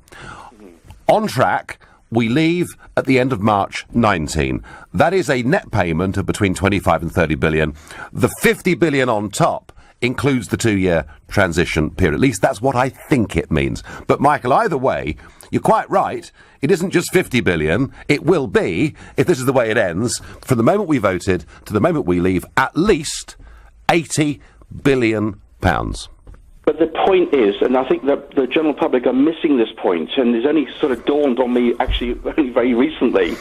On track. We leave at the end of March 19. That is a net payment of between 25 and 30 billion. The 50 billion on top includes the 2-year transition period. At least that's what I think it means. But, Michael, either way, you're quite right. It isn't just 50 billion. It will be, if this is the way it ends, from the moment we voted to the moment we leave, at least 80 billion pounds. But the point is, and I think that the general public are missing this point, and it's only sort of dawned on me actually only very recently,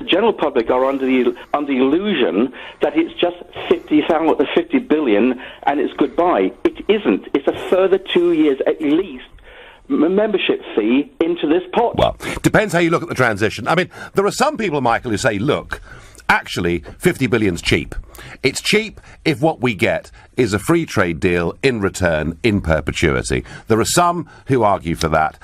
the general public are under the illusion that it's just 50 billion and it's goodbye. It isn't. It's a further 2 years at least membership fee into this pot. Well, depends how you look at the transition. I mean, there are some people, Michael, who say, look, actually, 50 billion's cheap. It's cheap if what we get is a free trade deal in return in perpetuity. There are some who argue for that.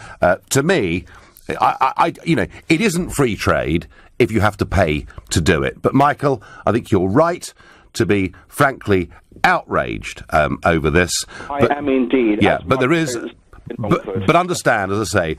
To me, it isn't free trade if you have to pay to do it. But, Michael, I think you're right to be, frankly, outraged over this. I am indeed. Yeah, but there is... But understand, as I say,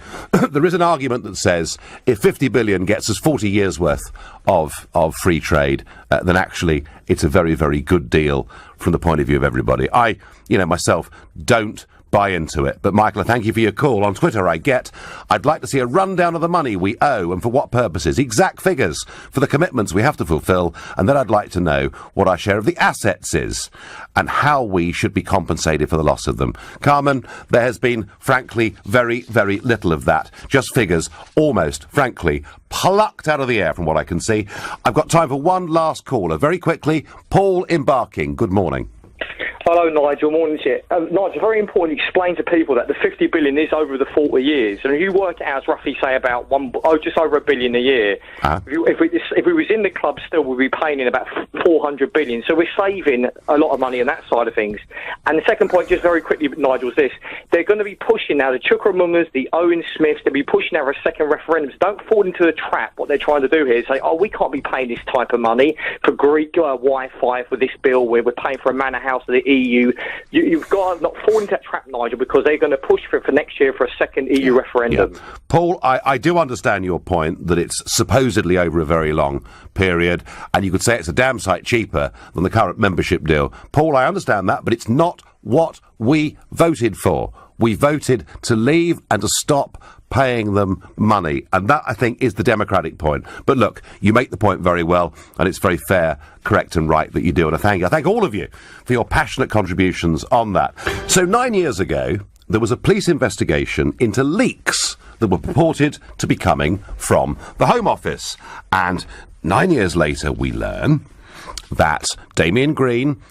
there is an argument that says if 50 billion gets us 40 years' worth of free trade, then actually it's a very, very good deal from the point of view of everybody. I, myself, don't buy into it. But, Michael, thank you for your call. On Twitter, I'd like to see a rundown of the money we owe and for what purposes, exact figures for the commitments we have to fulfil, and then I'd like to know what our share of the assets is and how we should be compensated for the loss of them. Carmen, there has been, frankly, very, very little of that. Just figures, almost, frankly, plucked out of the air from what I can see. I've got time for one last caller. Very quickly, Paul in Barking. Good morning. Hello, Nigel. Morning to you. Nigel, very important to explain to people that the 50 billion is over the 40 years. And if you work it out, it's roughly, say, about just over $1 billion a year. If we was in the club still, we'd be paying in about 400 billion. So we're saving a lot of money on that side of things. And the second point, just very quickly, Nigel, is this. They're going to be pushing now, the Chukwuemungers, the Owen Smiths, they'll be pushing out a second referendum. Don't fall into the trap. What they're trying to do here is say, we can't be paying this type of money for Greek Wi-Fi for this bill where we're paying for a manor house of the EU. You've got to not fall into that trap, Nigel, because they're going to push for it for next year for a second EU referendum. Yeah. Paul, I do understand your point that it's supposedly over a very long period, and you could say it's a damn sight cheaper than the current membership deal. Paul, I understand that, but it's not what we voted for. We voted to leave and to stop paying them money. And that, I think, is the democratic point. But look, you make the point very well, and it's very fair, correct and right that you do. And I thank all of you for your passionate contributions on that. So 9 years ago, there was a police investigation into leaks that were purported to be coming from the Home Office. And 9 years later, we learn that Damian Green,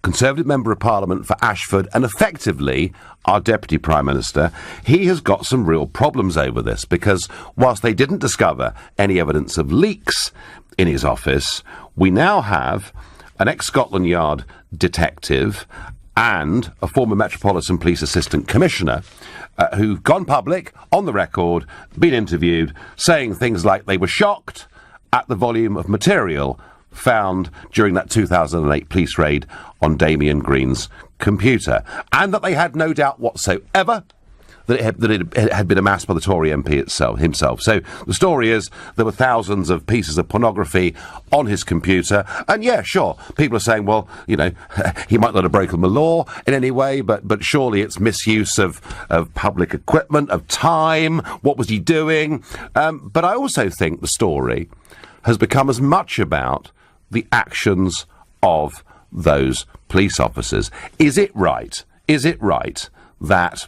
Conservative Member of Parliament for Ashford, and effectively our Deputy Prime Minister, he has got some real problems over this, because whilst they didn't discover any evidence of leaks in his office, we now have an ex-Scotland Yard detective and a former Metropolitan Police Assistant Commissioner who've gone public, on the record, been interviewed, saying things like they were shocked at the volume of material found during that 2008 police raid on Damian Green's computer, and that they had no doubt whatsoever that it had been amassed by the Tory MP himself. So the story is there were thousands of pieces of pornography on his computer, and yeah, sure, people are saying, well, he might not have broken the law in any way, but surely it's misuse of public equipment, of time. What was he doing? But I also think the story has become as much about the actions of those police officers. Is it right that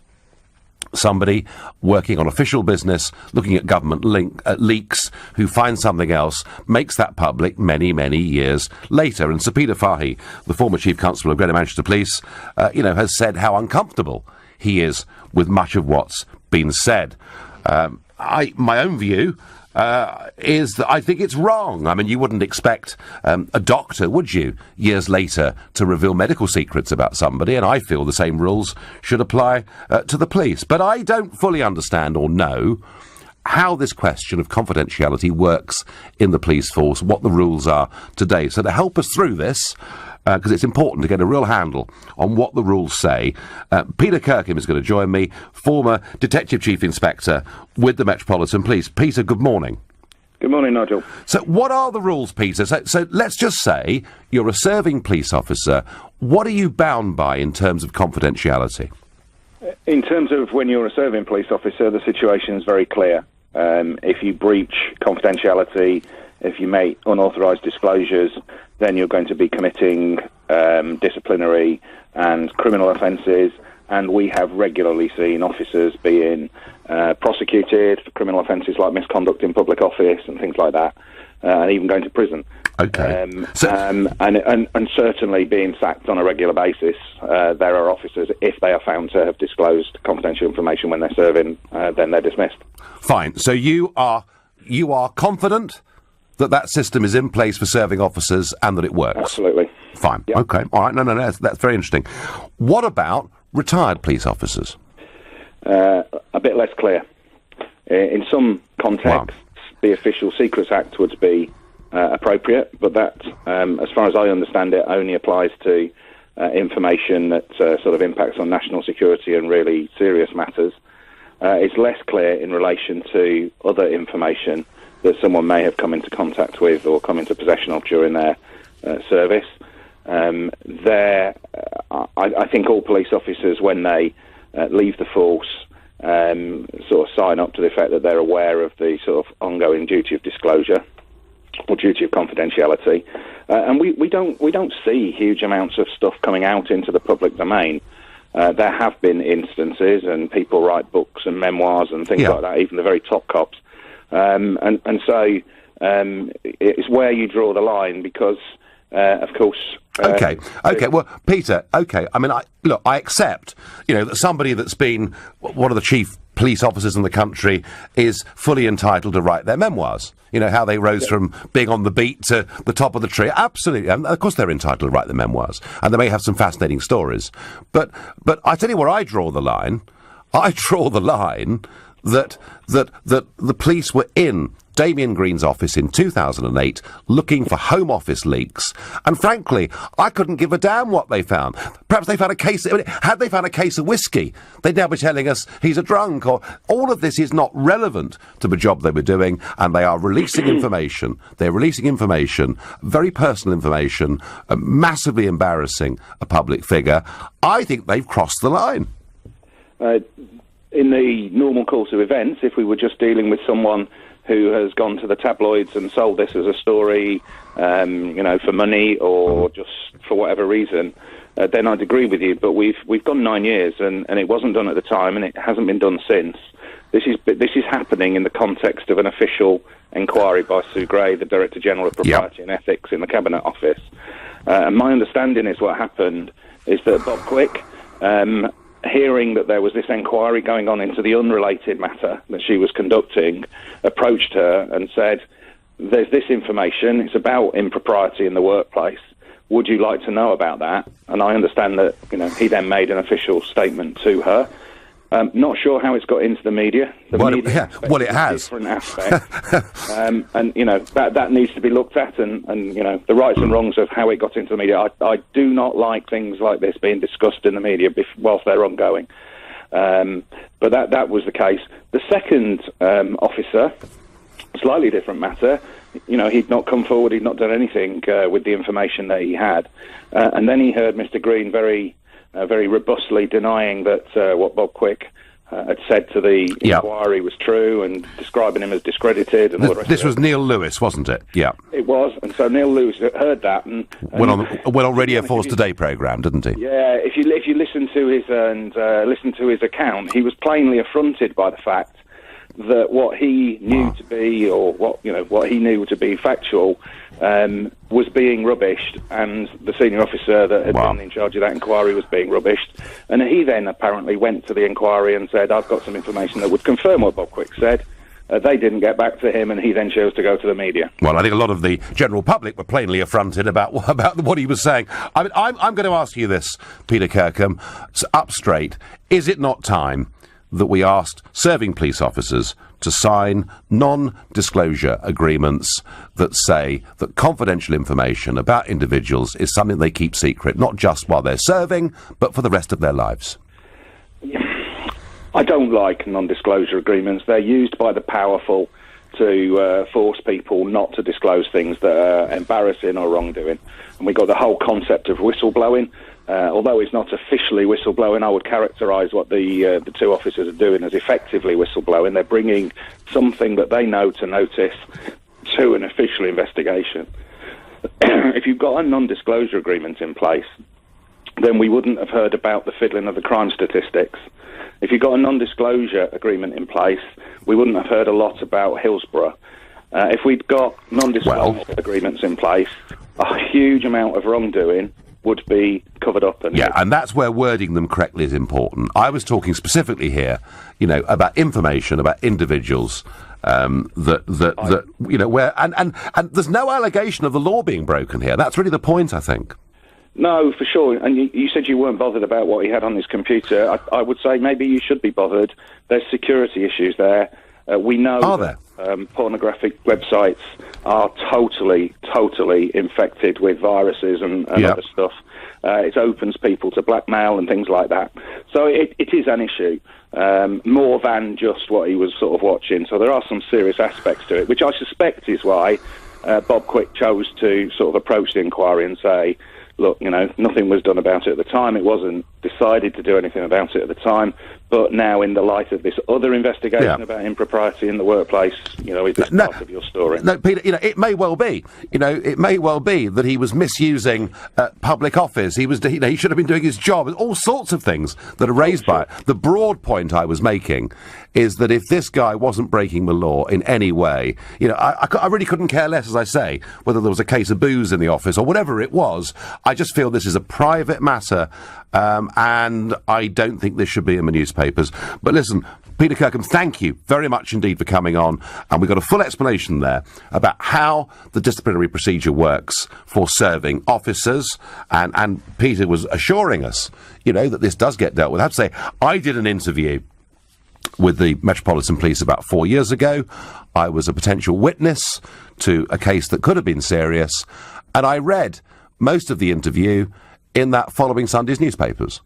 somebody working on official business, looking at government leaks, who finds something else, makes that public many, many years later? And Sir Peter Fahey, the former Chief Constable of Greater Manchester Police, has said how uncomfortable he is with much of what's been said. My own view is that I think it's wrong. I mean, you wouldn't expect a doctor, would you, years later, to reveal medical secrets about somebody, and I feel the same rules should apply to the police. But I don't fully understand or know how this question of confidentiality works in the police force, what the rules are today. So to help us through this, because it's important to get a real handle on what the rules say, Peter Kirkham is going to join me, former Detective Chief Inspector with the Metropolitan Police. Peter, good morning. Good morning, Nigel. So what are the rules, Peter? So let's just say you're a serving police officer. What are you bound by in terms of confidentiality? In terms of when you're a serving police officer, the situation is very clear. If you breach confidentiality, if you make unauthorised disclosures, then you're going to be committing disciplinary and criminal offences, and we have regularly seen officers being prosecuted for criminal offences like misconduct in public office and things like that, and even going to prison. Okay. And certainly being sacked on a regular basis. There are officers, if they are found to have disclosed confidential information when they're serving, then they're dismissed. Fine. So you are confident that system is in place for serving officers and that it works? Absolutely. Fine. Yep. Okay. All right. No, that's very interesting. What about retired police officers? A bit less clear. In some contexts, the Official Secrets Act would be appropriate, but that, as far as I understand it, only applies to information that sort of impacts on national security and really serious matters. It's less clear in relation to other information that someone may have come into contact with or come into possession of during their service. I think all police officers, when they leave the force, sort of sign up to the fact that they're aware of the sort of ongoing duty of disclosure or duty of confidentiality, and we don't see huge amounts of stuff coming out into the public domain. There have been instances, and people write books and memoirs and things like that, even the very top cops, and so it's where you draw the line, because of course. Okay. Well, Peter. Okay. I mean, I accept, that somebody that's been one of the chief police officers in the country is fully entitled to write their memoirs. How they rose from being on the beat to the top of the tree. Absolutely. And of course they're entitled to write their memoirs. And they may have some fascinating stories. But I tell you where I draw the line. I draw the line that the police were in Damian Green's office in 2008 looking for Home Office leaks, and frankly, I couldn't give a damn what they found. Perhaps they found a case. Had they found a case of whiskey, they'd now be telling us he's a drunk, or all of this is not relevant to the job they were doing, and they are releasing information. They're releasing information, very personal information, massively embarrassing a public figure. I think they've crossed the line. In the normal course of events, if we were just dealing with someone who has gone to the tabloids and sold this as a story, for money or just for whatever reason, then I'd agree with you. But we've gone 9 years, and it wasn't done at the time, and it hasn't been done since. This is happening in the context of an official inquiry by Sue Gray, the Director General of Propriety and Ethics in the Cabinet Office. And my understanding is what happened is that Bob Quick, hearing that there was this inquiry going on into the unrelated matter that she was conducting, approached her and said, there's this information, it's about impropriety in the workplace, would you like to know about that? And I understand that he then made an official statement to her. Not sure how it's got into the media. It has. Different aspect. And that needs to be looked at, and the rights and wrongs of how it got into the media. I do not like things like this being discussed in the media whilst they're ongoing. But that was the case. The second officer, slightly different matter. He'd not come forward. He'd not done anything with the information that he had, and then he heard Mr. Green very robustly denying that what Bob Quick had said to the inquiry was true, and describing him as discredited. And all the rest this was Neil Lewis, wasn't it? Yeah, it was. And so Neil Lewis heard that and went on Radio 4's Today programme, didn't he? Yeah. If you listen to his account, he was plainly affronted by the fact that what he knew to be, or what he knew to be factual, was being rubbished, and the senior officer that had been in charge of that inquiry was being rubbished. And he then apparently went to the inquiry and said, I've got some information that would confirm what Bob Quick said. They didn't get back to him, and he then chose to go to the media. Well, I think a lot of the general public were plainly affronted about what he was saying. I mean, I'm going to ask you this, Peter Kirkham, up straight. Is it not time that we asked serving police officers to sign non-disclosure agreements that say that confidential information about individuals is something they keep secret, not just while they're serving, but for the rest of their lives? I don't like non-disclosure agreements. They're used by the powerful to force people not to disclose things that are embarrassing or wrongdoing. And we've got the whole concept of whistleblowing. Although it's not officially whistleblowing, I would characterise what the two officers are doing as effectively whistleblowing. They're bringing something that they know to notice to an official investigation. If you've got a non-disclosure agreement in place, then we wouldn't have heard about the fiddling of the crime statistics. If you've got a non-disclosure agreement in place, we wouldn't have heard a lot about Hillsborough. If we'd got non-disclosure agreements in place, a huge amount of wrongdoing would be covered up. And that's where wording them correctly is important. I was talking specifically here, about information about individuals where and there's no allegation of the law being broken here. That's really the point, I think. No, for sure. And you said you weren't bothered about what he had on his computer. I would say maybe you should be bothered. There's security issues there. We know pornographic websites are totally infected with viruses and other stuff. It opens people to blackmail and things like that. So it is an issue, more than just what he was sort of watching. So there are some serious aspects to it, which I suspect is why Bob Quick chose to sort of approach the inquiry and say, look, nothing was done about it at the time. It wasn't decided to do anything about it at the time. But now, in the light of this other investigation about impropriety in the workplace, is this part of your story? No, Peter, it may well be. It may well be that he was misusing public office. He should have been doing his job. All sorts of things that are raised by it. The broad point I was making is that if this guy wasn't breaking the law in any way, I really couldn't care less, as I say, whether there was a case of booze in the office or whatever it was. I just feel this is a private matter, and I don't think this should be in the newspapers. But listen, Peter Kirkham, thank you very much indeed for coming on, and we got a full explanation there about how the disciplinary procedure works for serving officers, and Peter was assuring us, that this does get dealt with. I have to say, I did an interview with the Metropolitan Police about 4 years ago. I was a potential witness to a case that could have been serious, and I read most of the interview in that following Sunday's newspapers.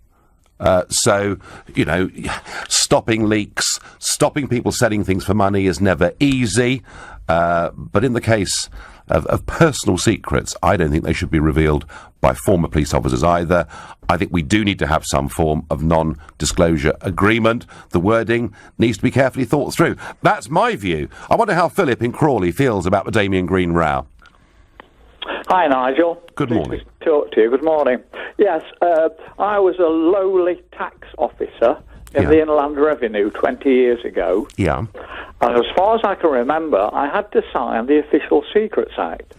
Stopping leaks, stopping people selling things for money is never easy, but in the case of personal secrets, I don't think they should be revealed by former police officers either. I think we do need to have some form of non-disclosure agreement. The wording needs to be carefully thought through. That's my view. I wonder how Philip in Crawley feels about the Damian Green row. Hi, Nigel. Good morning. Talk to you. Good morning. Yes, I was a lowly tax officer in the Inland Revenue 20 years ago. Yeah. And as far as I can remember, I had to sign the Official Secrets Act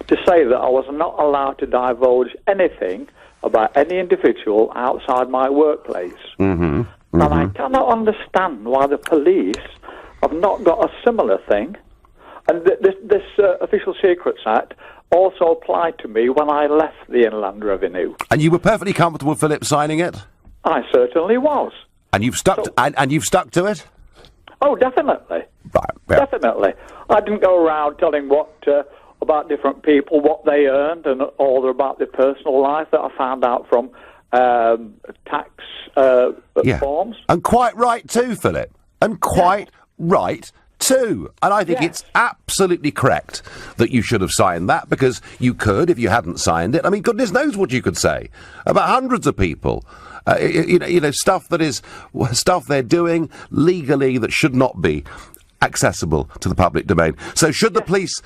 to say that I was not allowed to divulge anything about any individual outside my workplace. Mm-hmm. Mm-hmm. And I cannot understand why the police have not got a similar thing. And this Official Secrets Act also applied to me when I left the Inland Revenue. And you were perfectly comfortable, Philip, signing it? I certainly was. And you've stuck and you've stuck to it? Oh, definitely. Right. Yeah. Definitely. I didn't go around telling about different people, what they earned, and all about their personal life that I found out from tax forms. And quite right too, Philip. And quite right too. And I think it's absolutely correct that you should have signed that, because you could if you hadn't signed it. I mean, goodness knows what you could say about hundreds of people. Stuff they're doing legally that should not be accessible to the public domain. So should the police,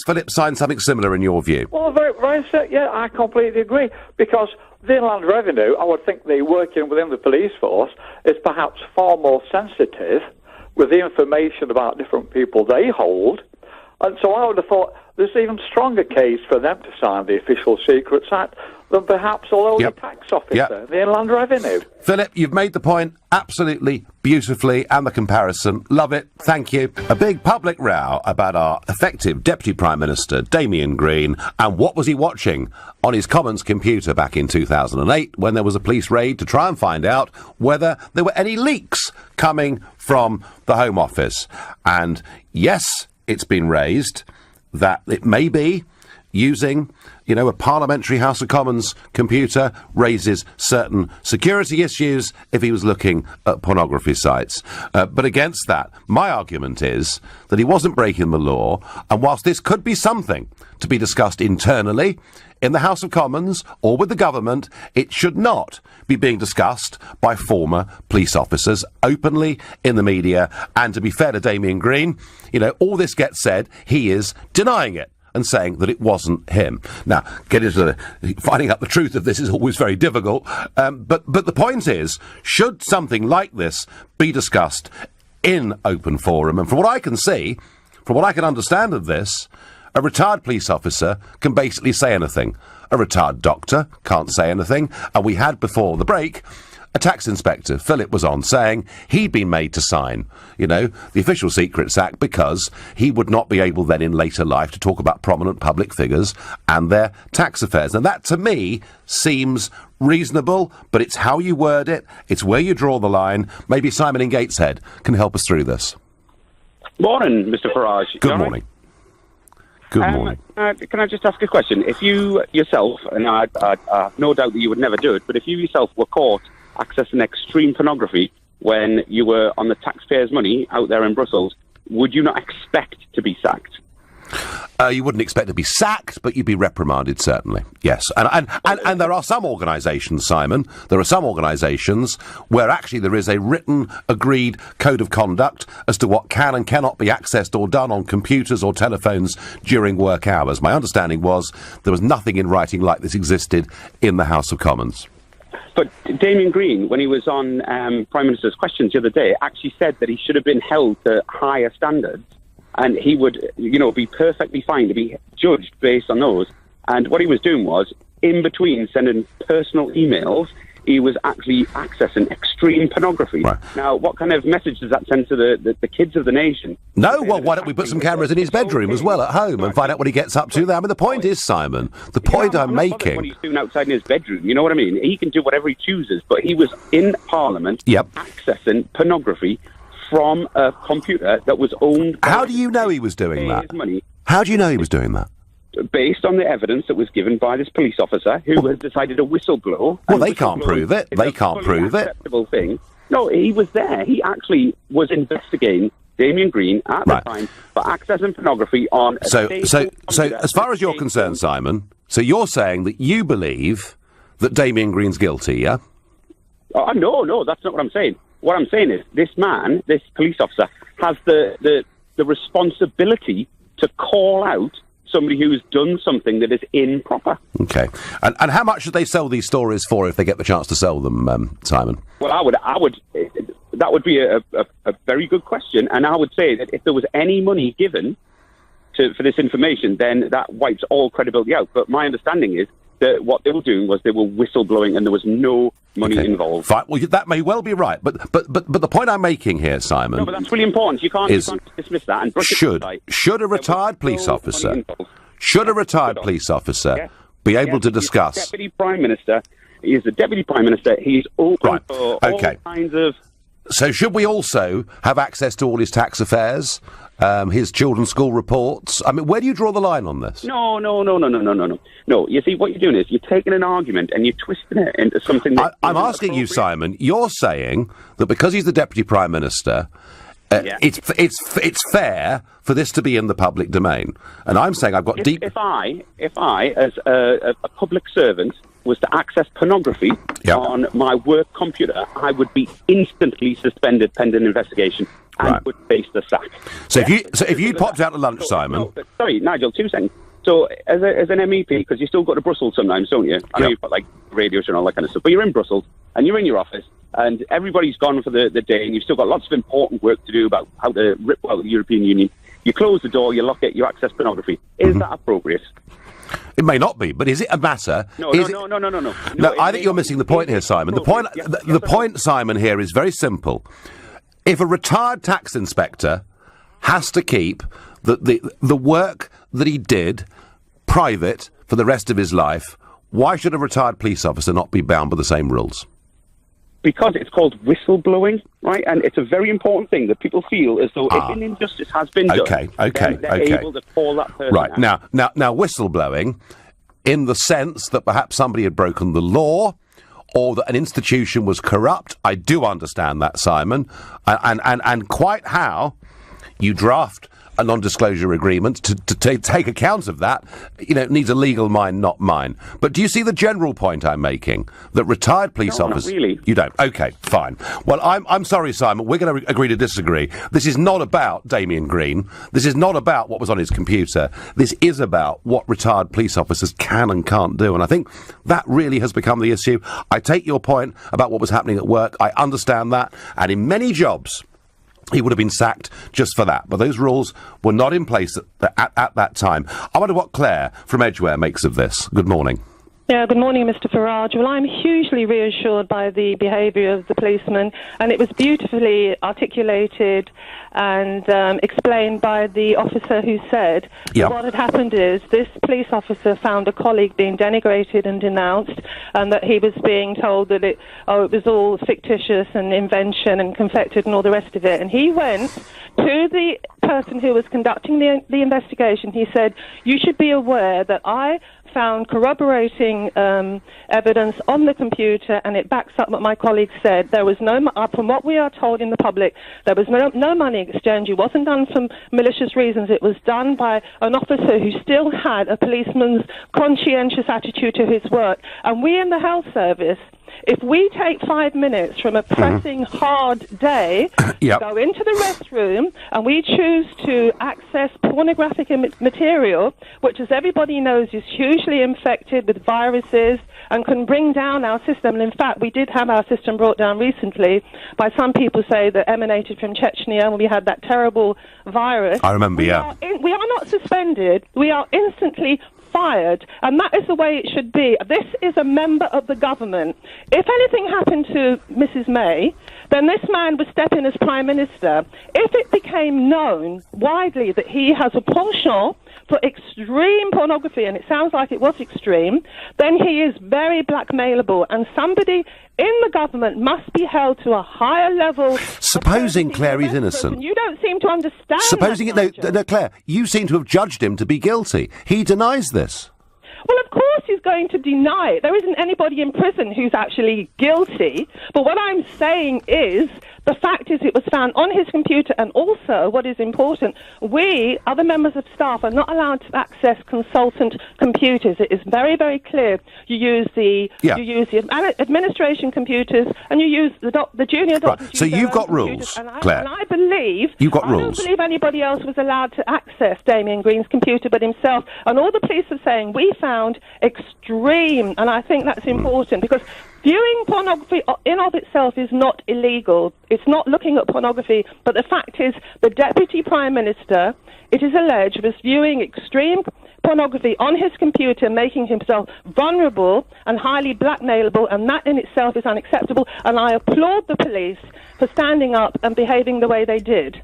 Philip, sign something similar in your view? Well, I completely agree, because the Inland Revenue, I would think the working within the police force is perhaps far more sensitive with the information about different people they hold. And so I would have thought there's an even stronger case for them to sign the Official Secrets Act than perhaps the tax officer, the Inland Revenue. Philip, you've made the point absolutely beautifully, and the comparison. Love it. Thank you. A big public row about our effective Deputy Prime Minister, Damian Green, and what was he watching on his Commons computer back in 2008 when there was a police raid to try and find out whether there were any leaks coming from the Home Office. And yes, it's been raised that it may be using, a parliamentary House of Commons computer raises certain security issues if he was looking at pornography sites. But against that, my argument is that he wasn't breaking the law, and whilst this could be something to be discussed internally in the House of Commons or with the government, it should not be being discussed by former police officers openly in the media. And to be fair to Damian Green, all this gets said, he is denying it and saying that it wasn't him. Now, finding out the truth of this is always very difficult, but the point is, should something like this be discussed in open forum? And from what I can see, from what I can understand of this, a retired police officer can basically say anything. A retired doctor can't say anything. And we had, before the break, a tax inspector, Philip, was on saying he'd been made to sign, the Official Secrets Act because he would not be able then in later life to talk about prominent public figures and their tax affairs. And that, to me, seems reasonable, but it's how you word it, it's where you draw the line. Maybe Simon in Gateshead can help us through this. Morning, Mr. Farage. Good morning. Good morning. Can I just ask a question? If you yourself, and I have no doubt that you would never do it, but if you yourself were caught accessing extreme pornography when you were on the taxpayers' money out there in Brussels, would you not expect to be sacked? You wouldn't expect to be sacked, but you'd be reprimanded, certainly. Yes. And there are some organisations, Simon, there are some organisations where actually there is a written, agreed code of conduct as to what can and cannot be accessed or done on computers or telephones during work hours. My understanding was there was nothing in writing like this existed in the House of Commons. But Damian Green, when he was on Prime Minister's Questions the other day, actually said that he should have been held to higher standards. And he would, be perfectly fine to be judged based on those. And what he was doing was, in between sending personal emails, he was actually accessing extreme pornography. Right. Now, what kind of message does that send to the kids of the nation? No, well, why don't we put some cameras in his bedroom as well at home and find out what he gets up to there? I mean, the point is, Simon, the point I'm making... what he's doing outside in his bedroom, you know what I mean? He can do whatever he chooses, but he was in Parliament accessing pornography from a computer that was owned by... How do you know he was doing that? How do you know he was doing that? Based on the evidence that was given by this police officer who has decided to whistleblow... Well, they can't prove it. They can't prove it. Acceptable thing. No, he was there. He actually was investigating Damian Green at the time for accessing pornography on... So as far as you're concerned, Simon, so you're saying that you believe that Damian Green's guilty, yeah? No, that's not what I'm saying. What I'm saying is, this man, this police officer, has the responsibility to call out somebody who's done something that is improper. Okay. And how much should they sell these stories for if they get the chance to sell them, Simon? Well, I would. That would be a very good question, and I would say that if there was any money given for this information, then that wipes all credibility out. But my understanding is that what they were doing was they were whistleblowing, and there was no money involved. Fine. Well, that may well be right, but the point I'm making here, Simon... No, but that's really important. You can't dismiss that and brush it aside. Should a retired police officer be able to discuss... Deputy Prime Minister, he is the Deputy Prime Minister, he's open for all kinds of... So should we also have access to all his tax affairs, his children's school reports? I mean, where do you draw the line on this? No. No, you see, what you're doing is you're taking an argument and you're twisting it into something that... I'm asking you, Simon, you're saying that because he's the Deputy Prime Minister, it's fair for this to be in the public domain. And I'm saying I've got deep... If I, as a public servant, was to access pornography on my work computer, I would be instantly suspended pending investigation and would face the sack. So if you popped out to lunch, Simon... Sorry, Nigel, 2 seconds. So as an MEP, because you still go to Brussels sometimes, don't you? I know you've got like radio show and all that kind of stuff, but you're in Brussels and you're in your office and everybody's gone for the day and you've still got lots of important work to do about how to rip out the European Union. You close the door, you lock it, you access pornography. Is that appropriate? It may not be, but is it a matter? No. No, I think you're missing the point here, Simon. The point, Simon, here is very simple. If a retired tax inspector has to keep the work that he did private for the rest of his life, why should a retired police officer not be bound by the same rules? Because it's called whistleblowing, right? And it's a very important thing that people feel as though if an injustice has been done, then they're able to call that person out. Now, whistleblowing, in the sense that perhaps somebody had broken the law or that an institution was corrupt, I do understand that, Simon, and quite how you draft a non-disclosure agreement to take account of that, needs a legal mind, not mine. But do you see the general point I'm making? That retired police officers... Not really. You don't? OK, fine. Well, I'm sorry, Simon, we're going to agree to disagree. This is not about Damian Green. This is not about what was on his computer. This is about what retired police officers can and can't do. And I think that really has become the issue. I take your point about what was happening at work. I understand that. And in many jobs, he would have been sacked just for that. But those rules were not in place at that time. I wonder what Claire from Edgware makes of this. Good morning. Yeah, good morning, Mr. Farage. Well, I'm hugely reassured by the behaviour of the policeman, and it was beautifully articulated and explained by the officer who said that what had happened is this police officer found a colleague being denigrated and denounced, and that he was being told that it was all fictitious and invention and confected and all the rest of it. And he went to the person who was conducting the investigation, he said, you should be aware that I found corroborating evidence on the computer, and it backs up what my colleague said. There was no, from what we are told in the public, there was no money exchange. It wasn't done for malicious reasons. It was done by an officer who still had a policeman's conscientious attitude to his work. And we in the health service, if we take 5 minutes from a pressing, hard day, go into the restroom, and we choose to access pornographic material, which, as everybody knows, is hugely infected with viruses and can bring down our system. And in fact, we did have our system brought down recently by some people say that emanated from Chechnya when we had that terrible virus. I remember, we are not suspended. We are instantly fired, and that is the way it should be. This is a member of the government. If anything happened to Mrs. May, then this man would step in as Prime Minister. If it became known widely that he has a penchant for extreme pornography, and it sounds like it was extreme, then he is very blackmailable, and somebody in the government must be held to a higher level. Supposing Claire is innocent. You don't seem to understand. Supposing no, Claire, you seem to have judged him to be guilty. He denies this. Well, of course he's going to deny it. There isn't anybody in prison who's actually guilty. But what I'm saying is, the fact is it was found on his computer, and also, what is important, we, other members of staff, are not allowed to access consultant computers. It is very, very clear. You use the administration computers, and you use the junior doctors. Right. So you've got rules, Claire. And I believe you've got rules. I don't believe anybody else was allowed to access Damian Green's computer but himself. And all the police are saying we found extreme, and I think that's important, because viewing pornography in of itself is not illegal. It's not looking at pornography, but the fact is the Deputy Prime Minister, it is alleged, was viewing extreme pornography on his computer, making himself vulnerable and highly blackmailable, and that in itself is unacceptable, and I applaud the police for standing up and behaving the way they did.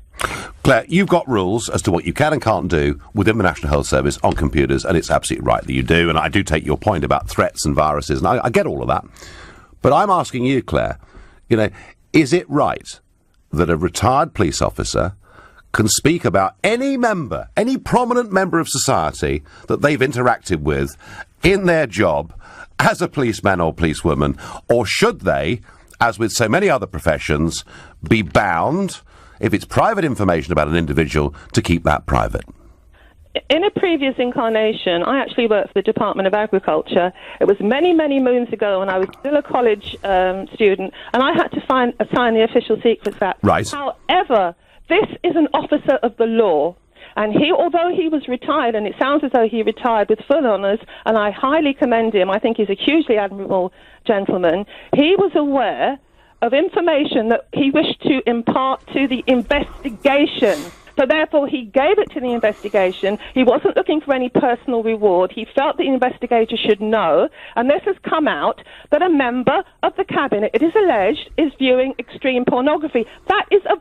Claire, you've got rules as to what you can and can't do within the National Health Service on computers, and it's absolutely right that you do, and I do take your point about threats and viruses, and I get all of that. But I'm asking you, Claire, is it right that a retired police officer can speak about any prominent member of society that they've interacted with in their job as a policeman or policewoman, or should they, as with so many other professions, be bound, if it's private information about an individual, to keep that private? In a previous incarnation, I actually worked for the Department of Agriculture. It was many, many moons ago when I was still a college student, and I had to sign the Official Secrets Act. Right. However, this is an officer of the law, and although he was retired, and it sounds as though he retired with full honours, and I highly commend him, I think he's a hugely admirable gentleman, he was aware of information that he wished to impart to the investigation. So therefore, he gave it to the investigation. He wasn't looking for any personal reward. He felt the investigator should know. And this has come out that a member of the cabinet, it is alleged, is viewing extreme pornography. That is of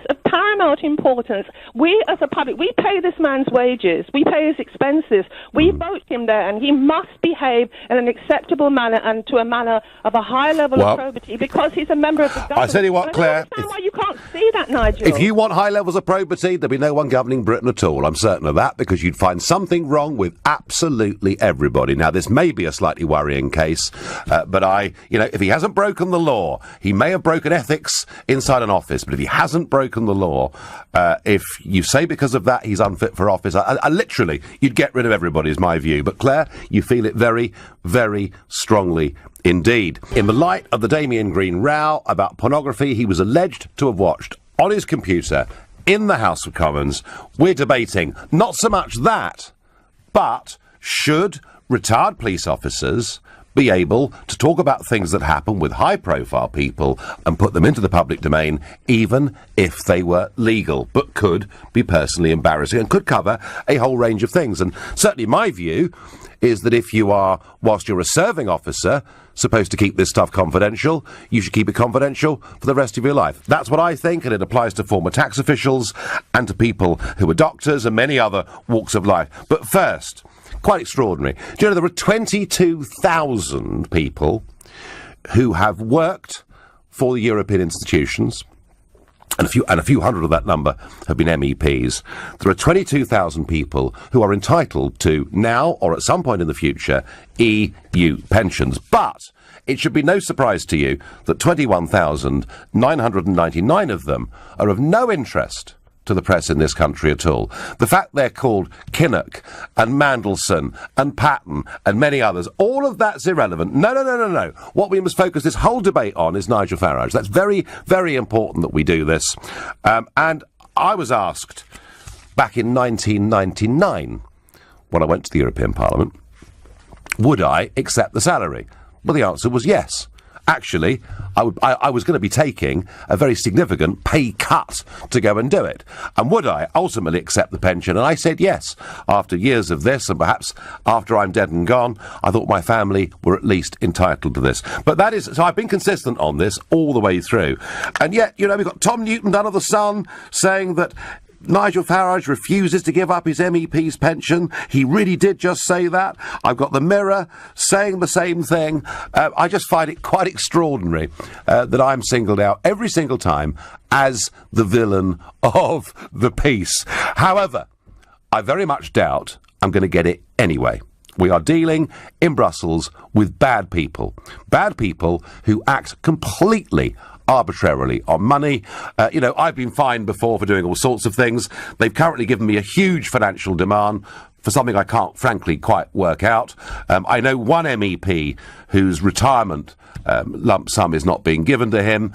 of paramount importance. We, as a public, we pay this man's wages. We pay his expenses. We vote him there, and he must behave in an acceptable manner and to a manner of a high level of probity, because he's a member of the government. I tell you what, Claire, I don't understand why you can't see that, Nigel. If you want high levels of probity, there'd be no one governing Britain at all. I'm certain of that, because you'd find something wrong with absolutely everybody. Now, this may be a slightly worrying case, but if he hasn't broken the law, he may have broken ethics inside an office, but if he hasn't broken the law, if you say because of that he's unfit for office, I literally, you'd get rid of everybody, is my view. But Claire, you feel it very, very strongly indeed. In the light of the Damian Green row about pornography he was alleged to have watched on his computer in the House of Commons, we're debating not so much that, but should retired police officers be able to talk about things that happen with high-profile people and put them into the public domain, even if they were legal, but could be personally embarrassing and could cover a whole range of things. And certainly my view is that if you are, whilst you're a serving officer, supposed to keep this stuff confidential, you should keep it confidential for the rest of your life. That's what I think, and it applies to former tax officials and to people who are doctors and many other walks of life. But first, quite extraordinary. Do you know there are 22,000 people who have worked for the European institutions, and a few hundred of that number have been MEPs, there are 22,000 people who are entitled to now or at some point in the future EU pensions. But it should be no surprise to you that 21,999 of them are of no interest to the press in this country at all. The fact they're called Kinnock and Mandelson and Patton and many others, all of that's irrelevant. No. What we must focus this whole debate on is Nigel Farage. That's very, very important that we do this. And I was asked back in 1999, when I went to the European Parliament, would I accept the salary? Well, the answer was yes. Actually, I was going to be taking a very significant pay cut to go and do it. And would I ultimately accept the pension? And I said yes. After years of this, and perhaps after I'm dead and gone, I thought my family were at least entitled to this. But that is, so I've been consistent on this all the way through. And yet, you know, we've got Tom Newton down of The Sun saying that Nigel Farage refuses to give up his MEP's pension. He really did just say that. I've got the Mirror saying the same thing. I just find it quite extraordinary that I'm singled out every single time as the villain of the piece. However, I very much doubt I'm going to get it anyway. We are dealing in Brussels with bad people who act completely arbitrarily on money. You know, I've been fined before for doing all sorts of things. They've currently given me a huge financial demand for something I can't, frankly, quite work out. I know one MEP whose retirement lump sum is not being given to him.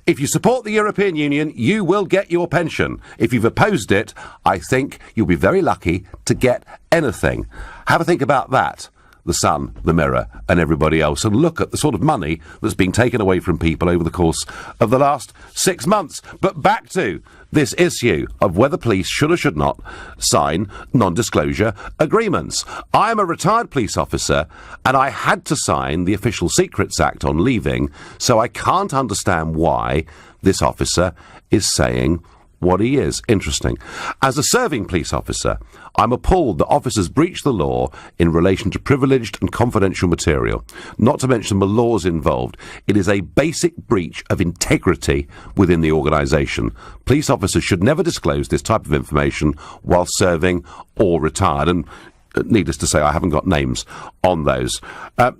If you support the European Union, you will get your pension. If you've opposed it, I think you'll be very lucky to get anything. Have a think about that. The Sun, the Mirror, and everybody else, and look at the sort of money that's being taken away from people over the course of the last 6 months. But back to this issue of whether police should or should not sign non-disclosure agreements. I'm a retired police officer, and I had to sign the Official Secrets Act on leaving, so I can't understand why this officer is saying what he is. Interesting. As a serving police officer, I'm appalled that officers breach the law in relation to privileged and confidential material, not to mention the laws involved. It is a basic breach of integrity within the organisation. Police officers should never disclose this type of information while serving or retired. And needless to say, I haven't got names on those.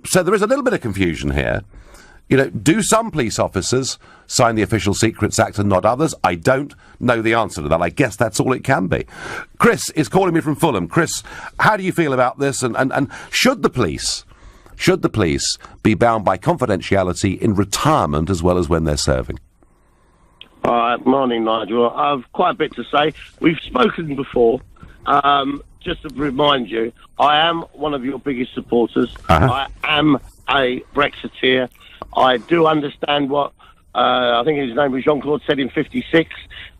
So there is a little bit of confusion here. You know, do some police officers sign the Official Secrets Act and not others? I don't know the answer to that. I guess that's all it can be. Chris is calling me from Fulham. Chris, how do you feel about this? And should the police be bound by confidentiality in retirement as well as when they're serving? Morning, Nigel. I've quite a bit to say. We've spoken before. Just to remind you, I am one of your biggest supporters. I am a Brexiteer. I do understand what, I think his name was Jean-Claude said in 56,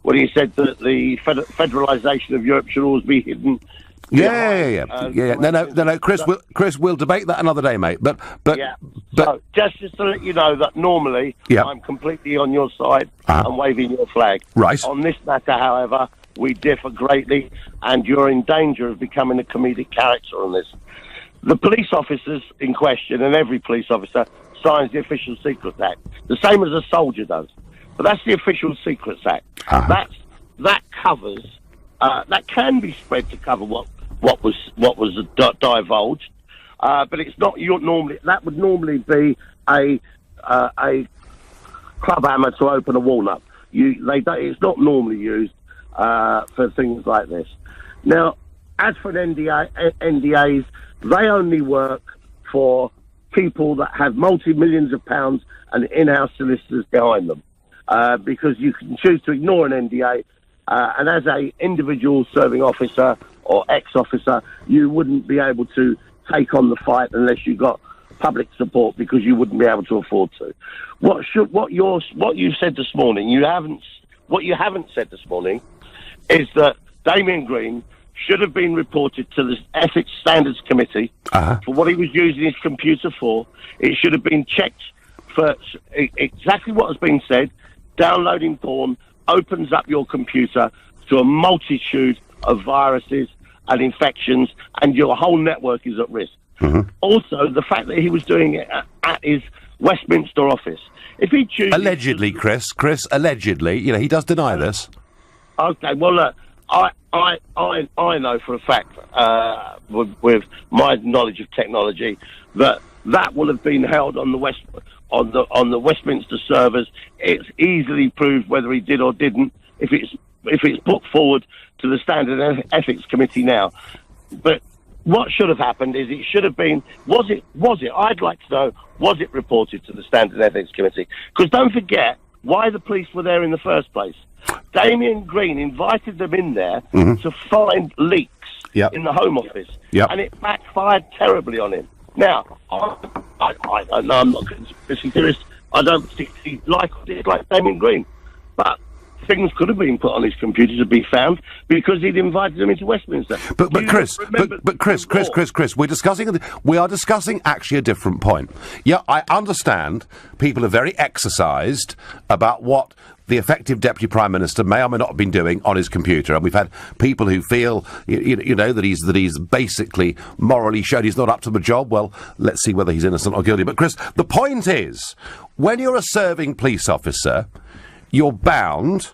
when he said that the federalisation of Europe should always be hidden. Yeah. No, Chris, we'll debate that another day, mate. But so just to let you know that normally I'm completely on your side and waving your flag. Right. On this matter, however, we differ greatly, and you're in danger of becoming a comedic character on this. The police officers in question, and every police officer, signs the Official Secrets Act, the same as a soldier does. But that's the Official Secrets Act. That covers, that can be spread to cover what was divulged, but it's not. That would normally be a club hammer to open a walnut. It's not normally used for things like this. Now, as for NDAs, they only work for people that have multi-millions of pounds and in-house solicitors behind them, because you can choose to ignore an NDA, and as a individual serving officer or ex-officer, you wouldn't be able to take on the fight unless you got public support, because you wouldn't be able to afford to. What you said this morning, what you haven't said this morning is that Damian Green should have been reported to the Ethics Standards Committee for what he was using his computer for. It should have been checked for exactly what has been said. Downloading porn opens up your computer to a multitude of viruses and infections, and your whole network is at risk. Also, the fact that he was doing it at his Westminster office. If he chooses... Allegedly, Chris, allegedly. You know, he does deny this. Okay, well, look, I know for a fact, with my knowledge of technology, that will have been held on the Westminster servers. It's easily proved whether he did or didn't if it's put forward to the Standard and Ethics Committee now. But what should have happened is it should have been, was it, I'd like to know, was it reported to the Standard and Ethics Committee? Because don't forget why the police were there in the first place. Damian Green invited them in there to find leaks in the Home Office, and it backfired terribly on him. Now, I know I'm not a conspiracy theorist. I don't particularly like Damian Green, but things could have been put on his computer to be found because he'd invited them into Westminster. But Chris, we are discussing actually a different point. Yeah, I understand people are very exercised about what the effective Deputy Prime Minister may or may not have been doing on his computer, and we've had people who feel, you know, that he's basically morally shown he's not up to the job. Well, let's see whether he's innocent or guilty. But Chris, the point is, when you're a serving police officer, you're bound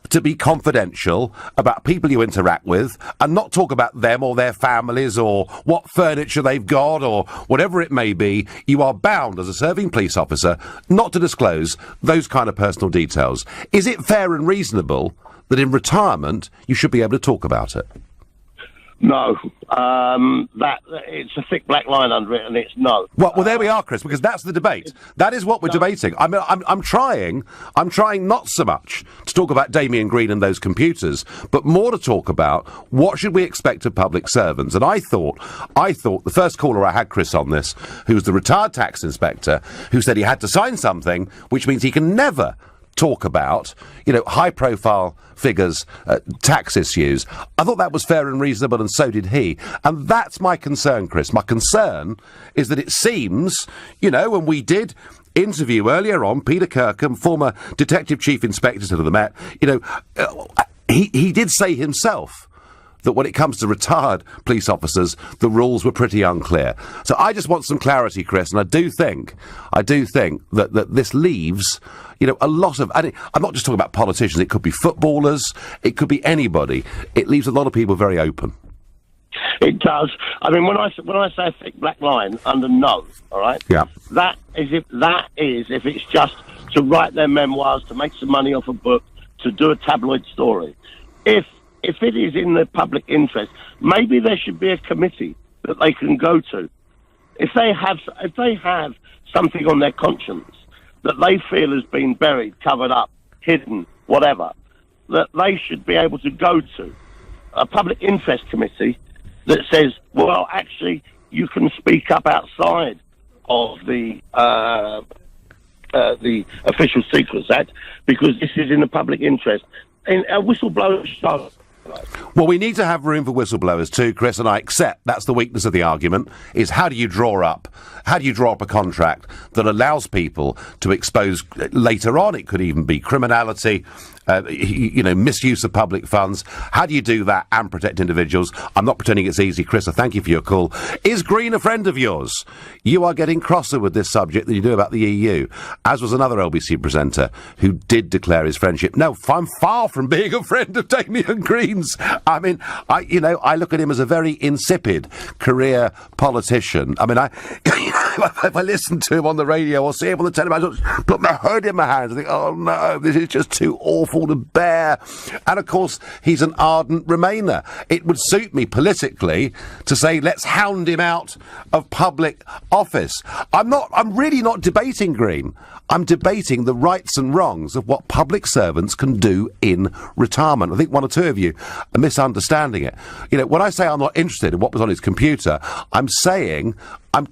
to be confidential about people you interact with and not talk about them or their families or what furniture they've got or whatever it may be. You are bound as a serving police officer not to disclose those kind of personal details. Is it fair and reasonable that in retirement you should be able to talk about it? No, that it's a thick black line under it, and it's no. Well, there we are, Chris, because that's the debate. That is what we're debating. I mean, I'm trying not so much to talk about Damian Green and those computers, but more to talk about what should we expect of public servants. And I thought the first caller I had, Chris, on this, who was the retired tax inspector, who said he had to sign something, which means he can never talk about, you know, high-profile figures, tax issues. I thought that was fair and reasonable, and so did he. And that's my concern, Chris. My concern is that it seems, you know, when we did interview earlier on Peter Kirkham, former Detective Chief Inspector to the Met, you know, he did say himself that when it comes to retired police officers, the rules were pretty unclear. So I just want some clarity, Chris, and I do think that this leaves, you know, a lot of... I'm not just talking about politicians, it could be footballers, it could be anybody. It leaves a lot of people very open. It does. I mean, when I say a thick black line under no, all right? Yeah. That is if it's just to write their memoirs, to make some money off a book, to do a tabloid story. If it is in the public interest, maybe there should be a committee that they can go to. If they have something on their conscience that they feel has been buried, covered up, hidden, whatever, that they should be able to go to a public interest committee that says, well, actually, you can speak up outside of the Official Secrets Act because this is in the public interest. In a whistleblower show. Well, we need to have room for whistleblowers too, Chris, and I accept that's the weakness of the argument, is how do you draw up a contract that allows people to expose later on? It could even be criminality, you know, misuse of public funds. How do you do that and protect individuals? I'm not pretending it's easy, Chris, so thank you for your call. Is Green a friend of yours? You are getting crosser with this subject than you do about the EU, as was another LBC presenter who did declare his friendship. No, I'm far from being a friend of Damian Green's. I mean, I look at him as a very insipid career politician. I mean, if I listen to him on the radio or see him on the television, I just put my head in my hands and think, oh no, this is just too awful to bear. And of course, he's an ardent Remainer. It would suit me politically to say, let's hound him out of public office. I'm really not debating Green. I'm debating the rights and wrongs of what public servants can do in retirement. I think one or two of you are misunderstanding it. You know, when I say I'm not interested in what was on his computer, I'm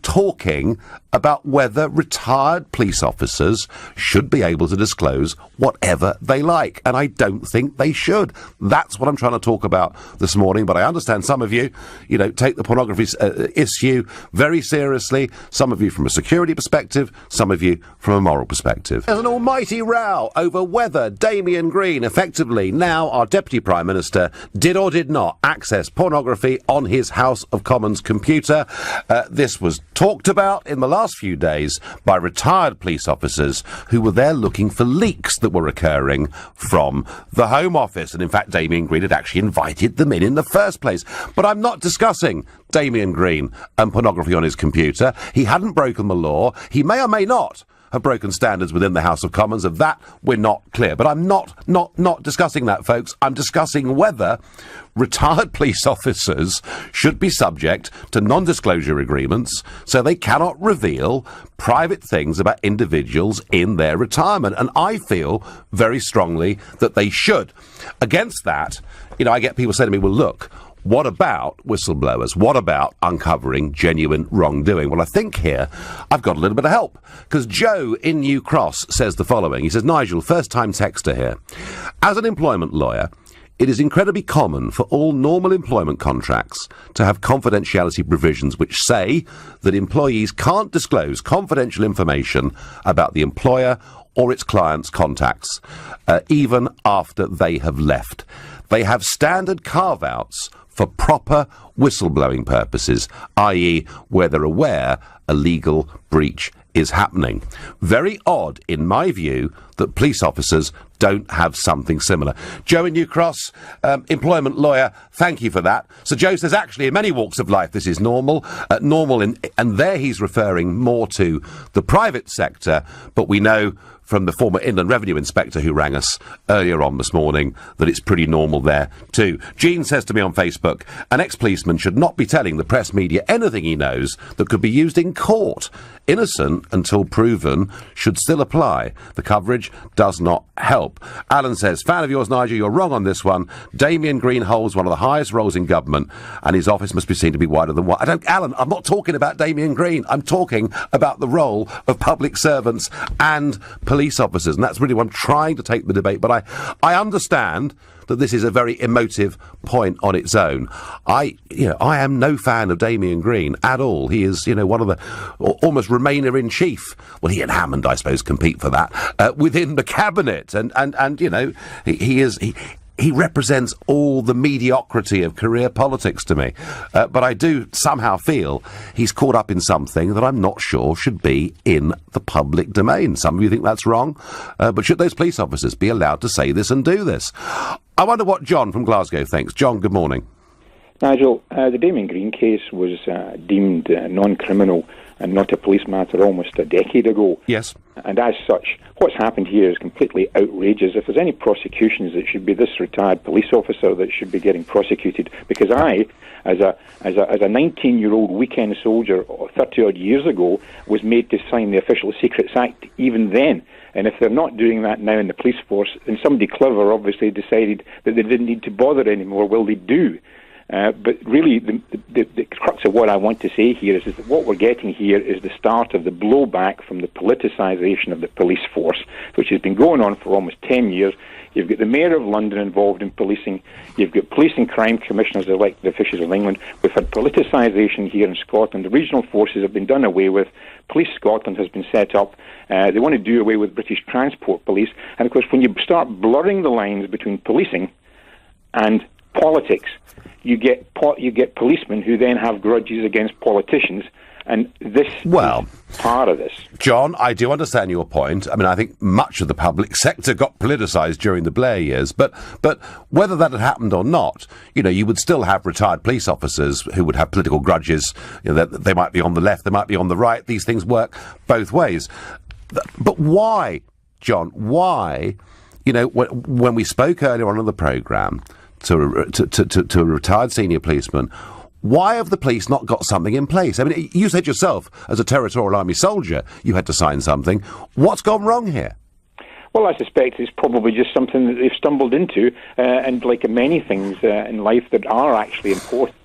talking about whether retired police officers should be able to disclose whatever they like. And I don't think they should. That's what I'm trying to talk about this morning. But I understand some of you, you know, take the pornography issue very seriously. Some of you from a security perspective, some of you from a moral perspective. There's an almighty row over whether Damian Green, effectively now our Deputy Prime Minister, did or did not access pornography on his House of Commons computer. This was was talked about in the last few days by retired police officers who were there looking for leaks that were occurring from the Home Office. And in fact, Damian Green had actually invited them in the first place. But I'm not discussing Damian Green and pornography on his computer. He hadn't broken the law. He may or may not have broken standards within the House of Commons. Of that, we're not clear. But I'm not discussing that, folks. I'm discussing whether retired police officers should be subject to non-disclosure agreements so they cannot reveal private things about individuals in their retirement. And I feel very strongly that they should. Against that, I get people saying to me, well, look, what about whistleblowers? What about uncovering genuine wrongdoing? Well, I think here I've got a little bit of help, because Joe in New Cross says the following. He says, Nigel, first-time texter here. As an employment lawyer, it is incredibly common for all normal employment contracts to have confidentiality provisions which say that employees can't disclose confidential information about the employer or its client's contacts, even after they have left. They have standard carve-outs for proper whistleblowing purposes, i.e. where they're aware a legal breach is happening. Very odd, in my view, that police officers don't have something similar. Joe in New Cross, employment lawyer, thank you for that. So Joe says, actually, in many walks of life, this is normal. And there he's referring more to the private sector, but we know from the former Inland Revenue Inspector who rang us earlier on this morning that it's pretty normal there too. Jean says to me on Facebook, an ex-policeman should not be telling the press media anything he knows that could be used in court. Innocent until proven should still apply. The coverage does not help. Alan says, fan of yours, Nigel, you're wrong on this one. Damian Green holds one of the highest roles in government and his office must be seen to be wider than what. Alan, I'm not talking about Damian Green. I'm talking about the role of public servants and police officers, and that's really what I'm trying to take the debate. But I understand that this is a very emotive point on its own. I am no fan of Damian Green at all. He is, one of the almost Remainer-in-Chief. Well, he and Hammond, I suppose, compete for that within the cabinet, and he represents all the mediocrity of career politics to me. But I do somehow feel he's caught up in something that I'm not sure should be in the public domain. Some of you think that's wrong, but should those police officers be allowed to say this and do this? I wonder what John from Glasgow thinks. John, good morning. Nigel, the Damian Green case was deemed non-criminal and not a police matter almost a decade ago. Yes. And as such, what's happened here is completely outrageous. If there's any prosecutions, it should be this retired police officer that should be getting prosecuted. Because I, as a 19-year-old weekend soldier 30-odd years ago, was made to sign the Official Secrets Act even then. And if they're not doing that now in the police force, then somebody clever obviously decided that they didn't need to bother anymore. Well, they do. But really, the crux of what I want to say here is that what we're getting here is the start of the blowback from the politicisation of the police force, which has been going on for almost 10 years. You've got the Mayor of London involved in policing. You've got police and crime commissioners, elected officials of England. We've had politicisation here in Scotland. The regional forces have been done away with. Police Scotland has been set up. They want to do away with British Transport Police. And, of course, when you start blurring the lines between policing and politics, you get policemen who then have grudges against politicians, and this is part of this. John, I do understand your point. I mean, I think much of the public sector got politicised during the Blair years, but whether that had happened or not, you would still have retired police officers who would have political grudges. They might be on the left, they might be on the right. These things work both ways. But why, John? Why? When we spoke earlier on in the programme to a retired senior policeman, why have the police not got something in place? I mean, you said yourself, as a Territorial Army soldier, you had to sign something. What's gone wrong here? Well, I suspect it's probably just something that they've stumbled into, and like many things in life that are actually important,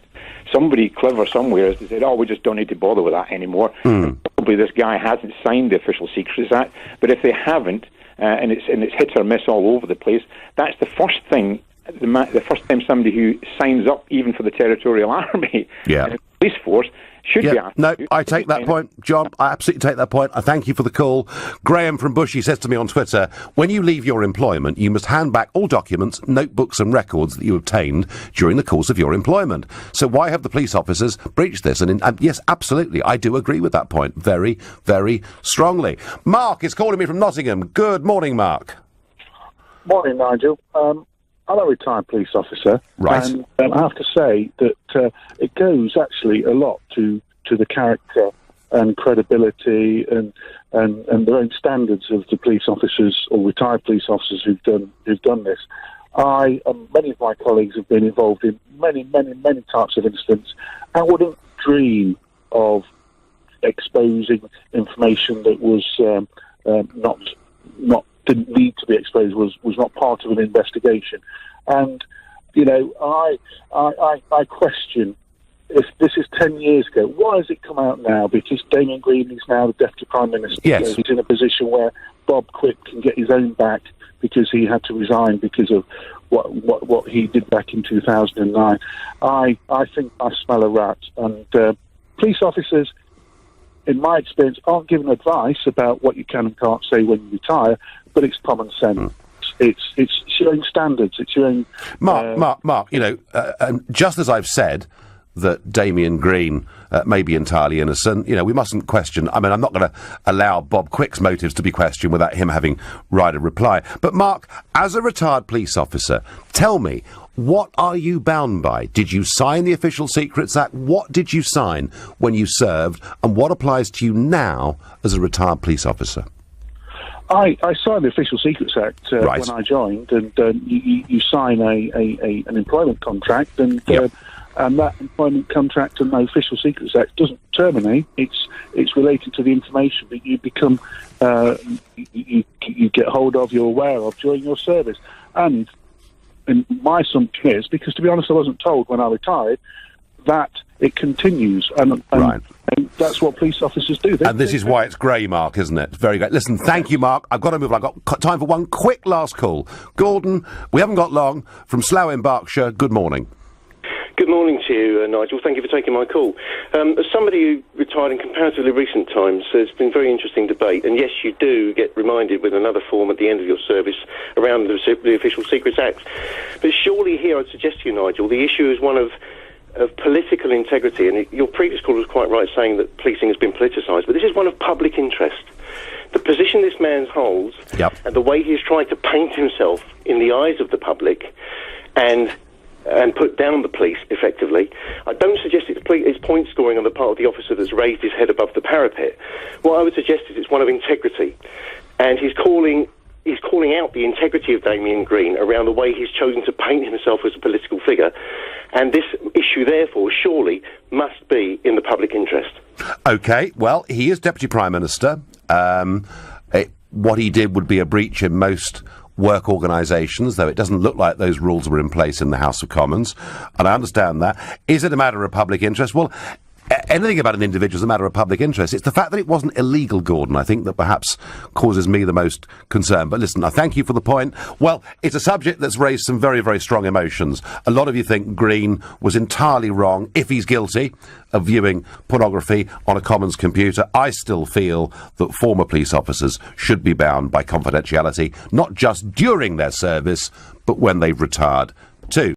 somebody clever somewhere has said, we just don't need to bother with that anymore. Probably this guy hasn't signed the Official Secrets Act, but if they haven't, and it's hit or miss all over the place, that's the first thing the first time somebody who signs up even for the Territorial Army and the police force should be asked. No, I take that point, John. I absolutely take that point. I thank you for the call. Graham from Bushy says to me on Twitter, when you leave your employment, you must hand back all documents, notebooks and records that you obtained during the course of your employment. So why have the police officers breached this? And yes, absolutely, I do agree with that point very, very strongly. Mark is calling me from Nottingham. Good morning, Mark. Morning, Nigel. I'm a retired police officer, right? And I have to say that it goes actually a lot to the character and credibility and their own standards of the police officers or retired police officers who've done this. I and many of my colleagues have been involved in many types of incidents and wouldn't dream of exposing information that was not didn't need to be exposed, was not part of an investigation. And, you know, I question, if this is 10 years ago, why has it come out now? Because Damian Green is now the Deputy Prime Minister. Yes. So he's in a position where Bob Quick can get his own back because he had to resign because of what he did back in 2009. I think I smell a rat. And police officers, in my experience, aren't given advice about what you can and can't say when you retire, but it's common sense. It's your own standards. It's your own... Mark, you know, and just as I've said that Damian Green may be entirely innocent, you know, we mustn't question... I mean, I'm not going to allow Bob Quick's motives to be questioned without him having right of reply. But, Mark, as a retired police officer, tell me, what are you bound by? Did you sign the Official Secrets Act? What did you sign when you served? And what applies to you now as a retired police officer? I signed the Official Secrets Act when I joined, and you sign an employment contract, and that employment contract and the Official Secrets Act doesn't terminate. It's related to the information that you become, you get hold of, you're aware of during your service. And my assumption is, because to be honest, I wasn't told when I retired, that it continues, and that's what police officers do. And this is why it's grey, Mark, isn't it? Very great. Listen, thank you, Mark. I've got to move on. I've got time for one quick last call. Gordon, we haven't got long, from Slough in Berkshire. Good morning. Good morning to you, Nigel. Thank you for taking my call. As somebody who retired in comparatively recent times, it's been very interesting debate. And yes, you do get reminded with another form at the end of your service around the Official Secrets Act. But surely here I'd suggest to you, Nigel, the issue is one of political integrity. And your previous caller was quite right saying that policing has been politicised. But this is one of public interest. The position this man holds and the way he's trying to paint himself in the eyes of the public and put down the police, effectively. I don't suggest it's point scoring on the part of the officer that's raised his head above the parapet. What I would suggest is it's one of integrity. And he's calling out the integrity of Damian Green around the way he's chosen to paint himself as a political figure. And this issue, therefore, surely must be in the public interest. OK, well, he is Deputy Prime Minister. What he did would be a breach in most work organisations, though it doesn't look like those rules were in place in the House of Commons, and I understand that. Is it a matter of public interest? Well, anything about an individual is a matter of public interest. It's the fact that it wasn't illegal, Gordon, I think, that perhaps causes me the most concern. But listen, I thank you for the point. Well, it's a subject that's raised some very, very strong emotions. A lot of you think Green was entirely wrong, if he's guilty, of viewing pornography on a Commons computer. I still feel that former police officers should be bound by confidentiality, not just during their service, but when they've retired too.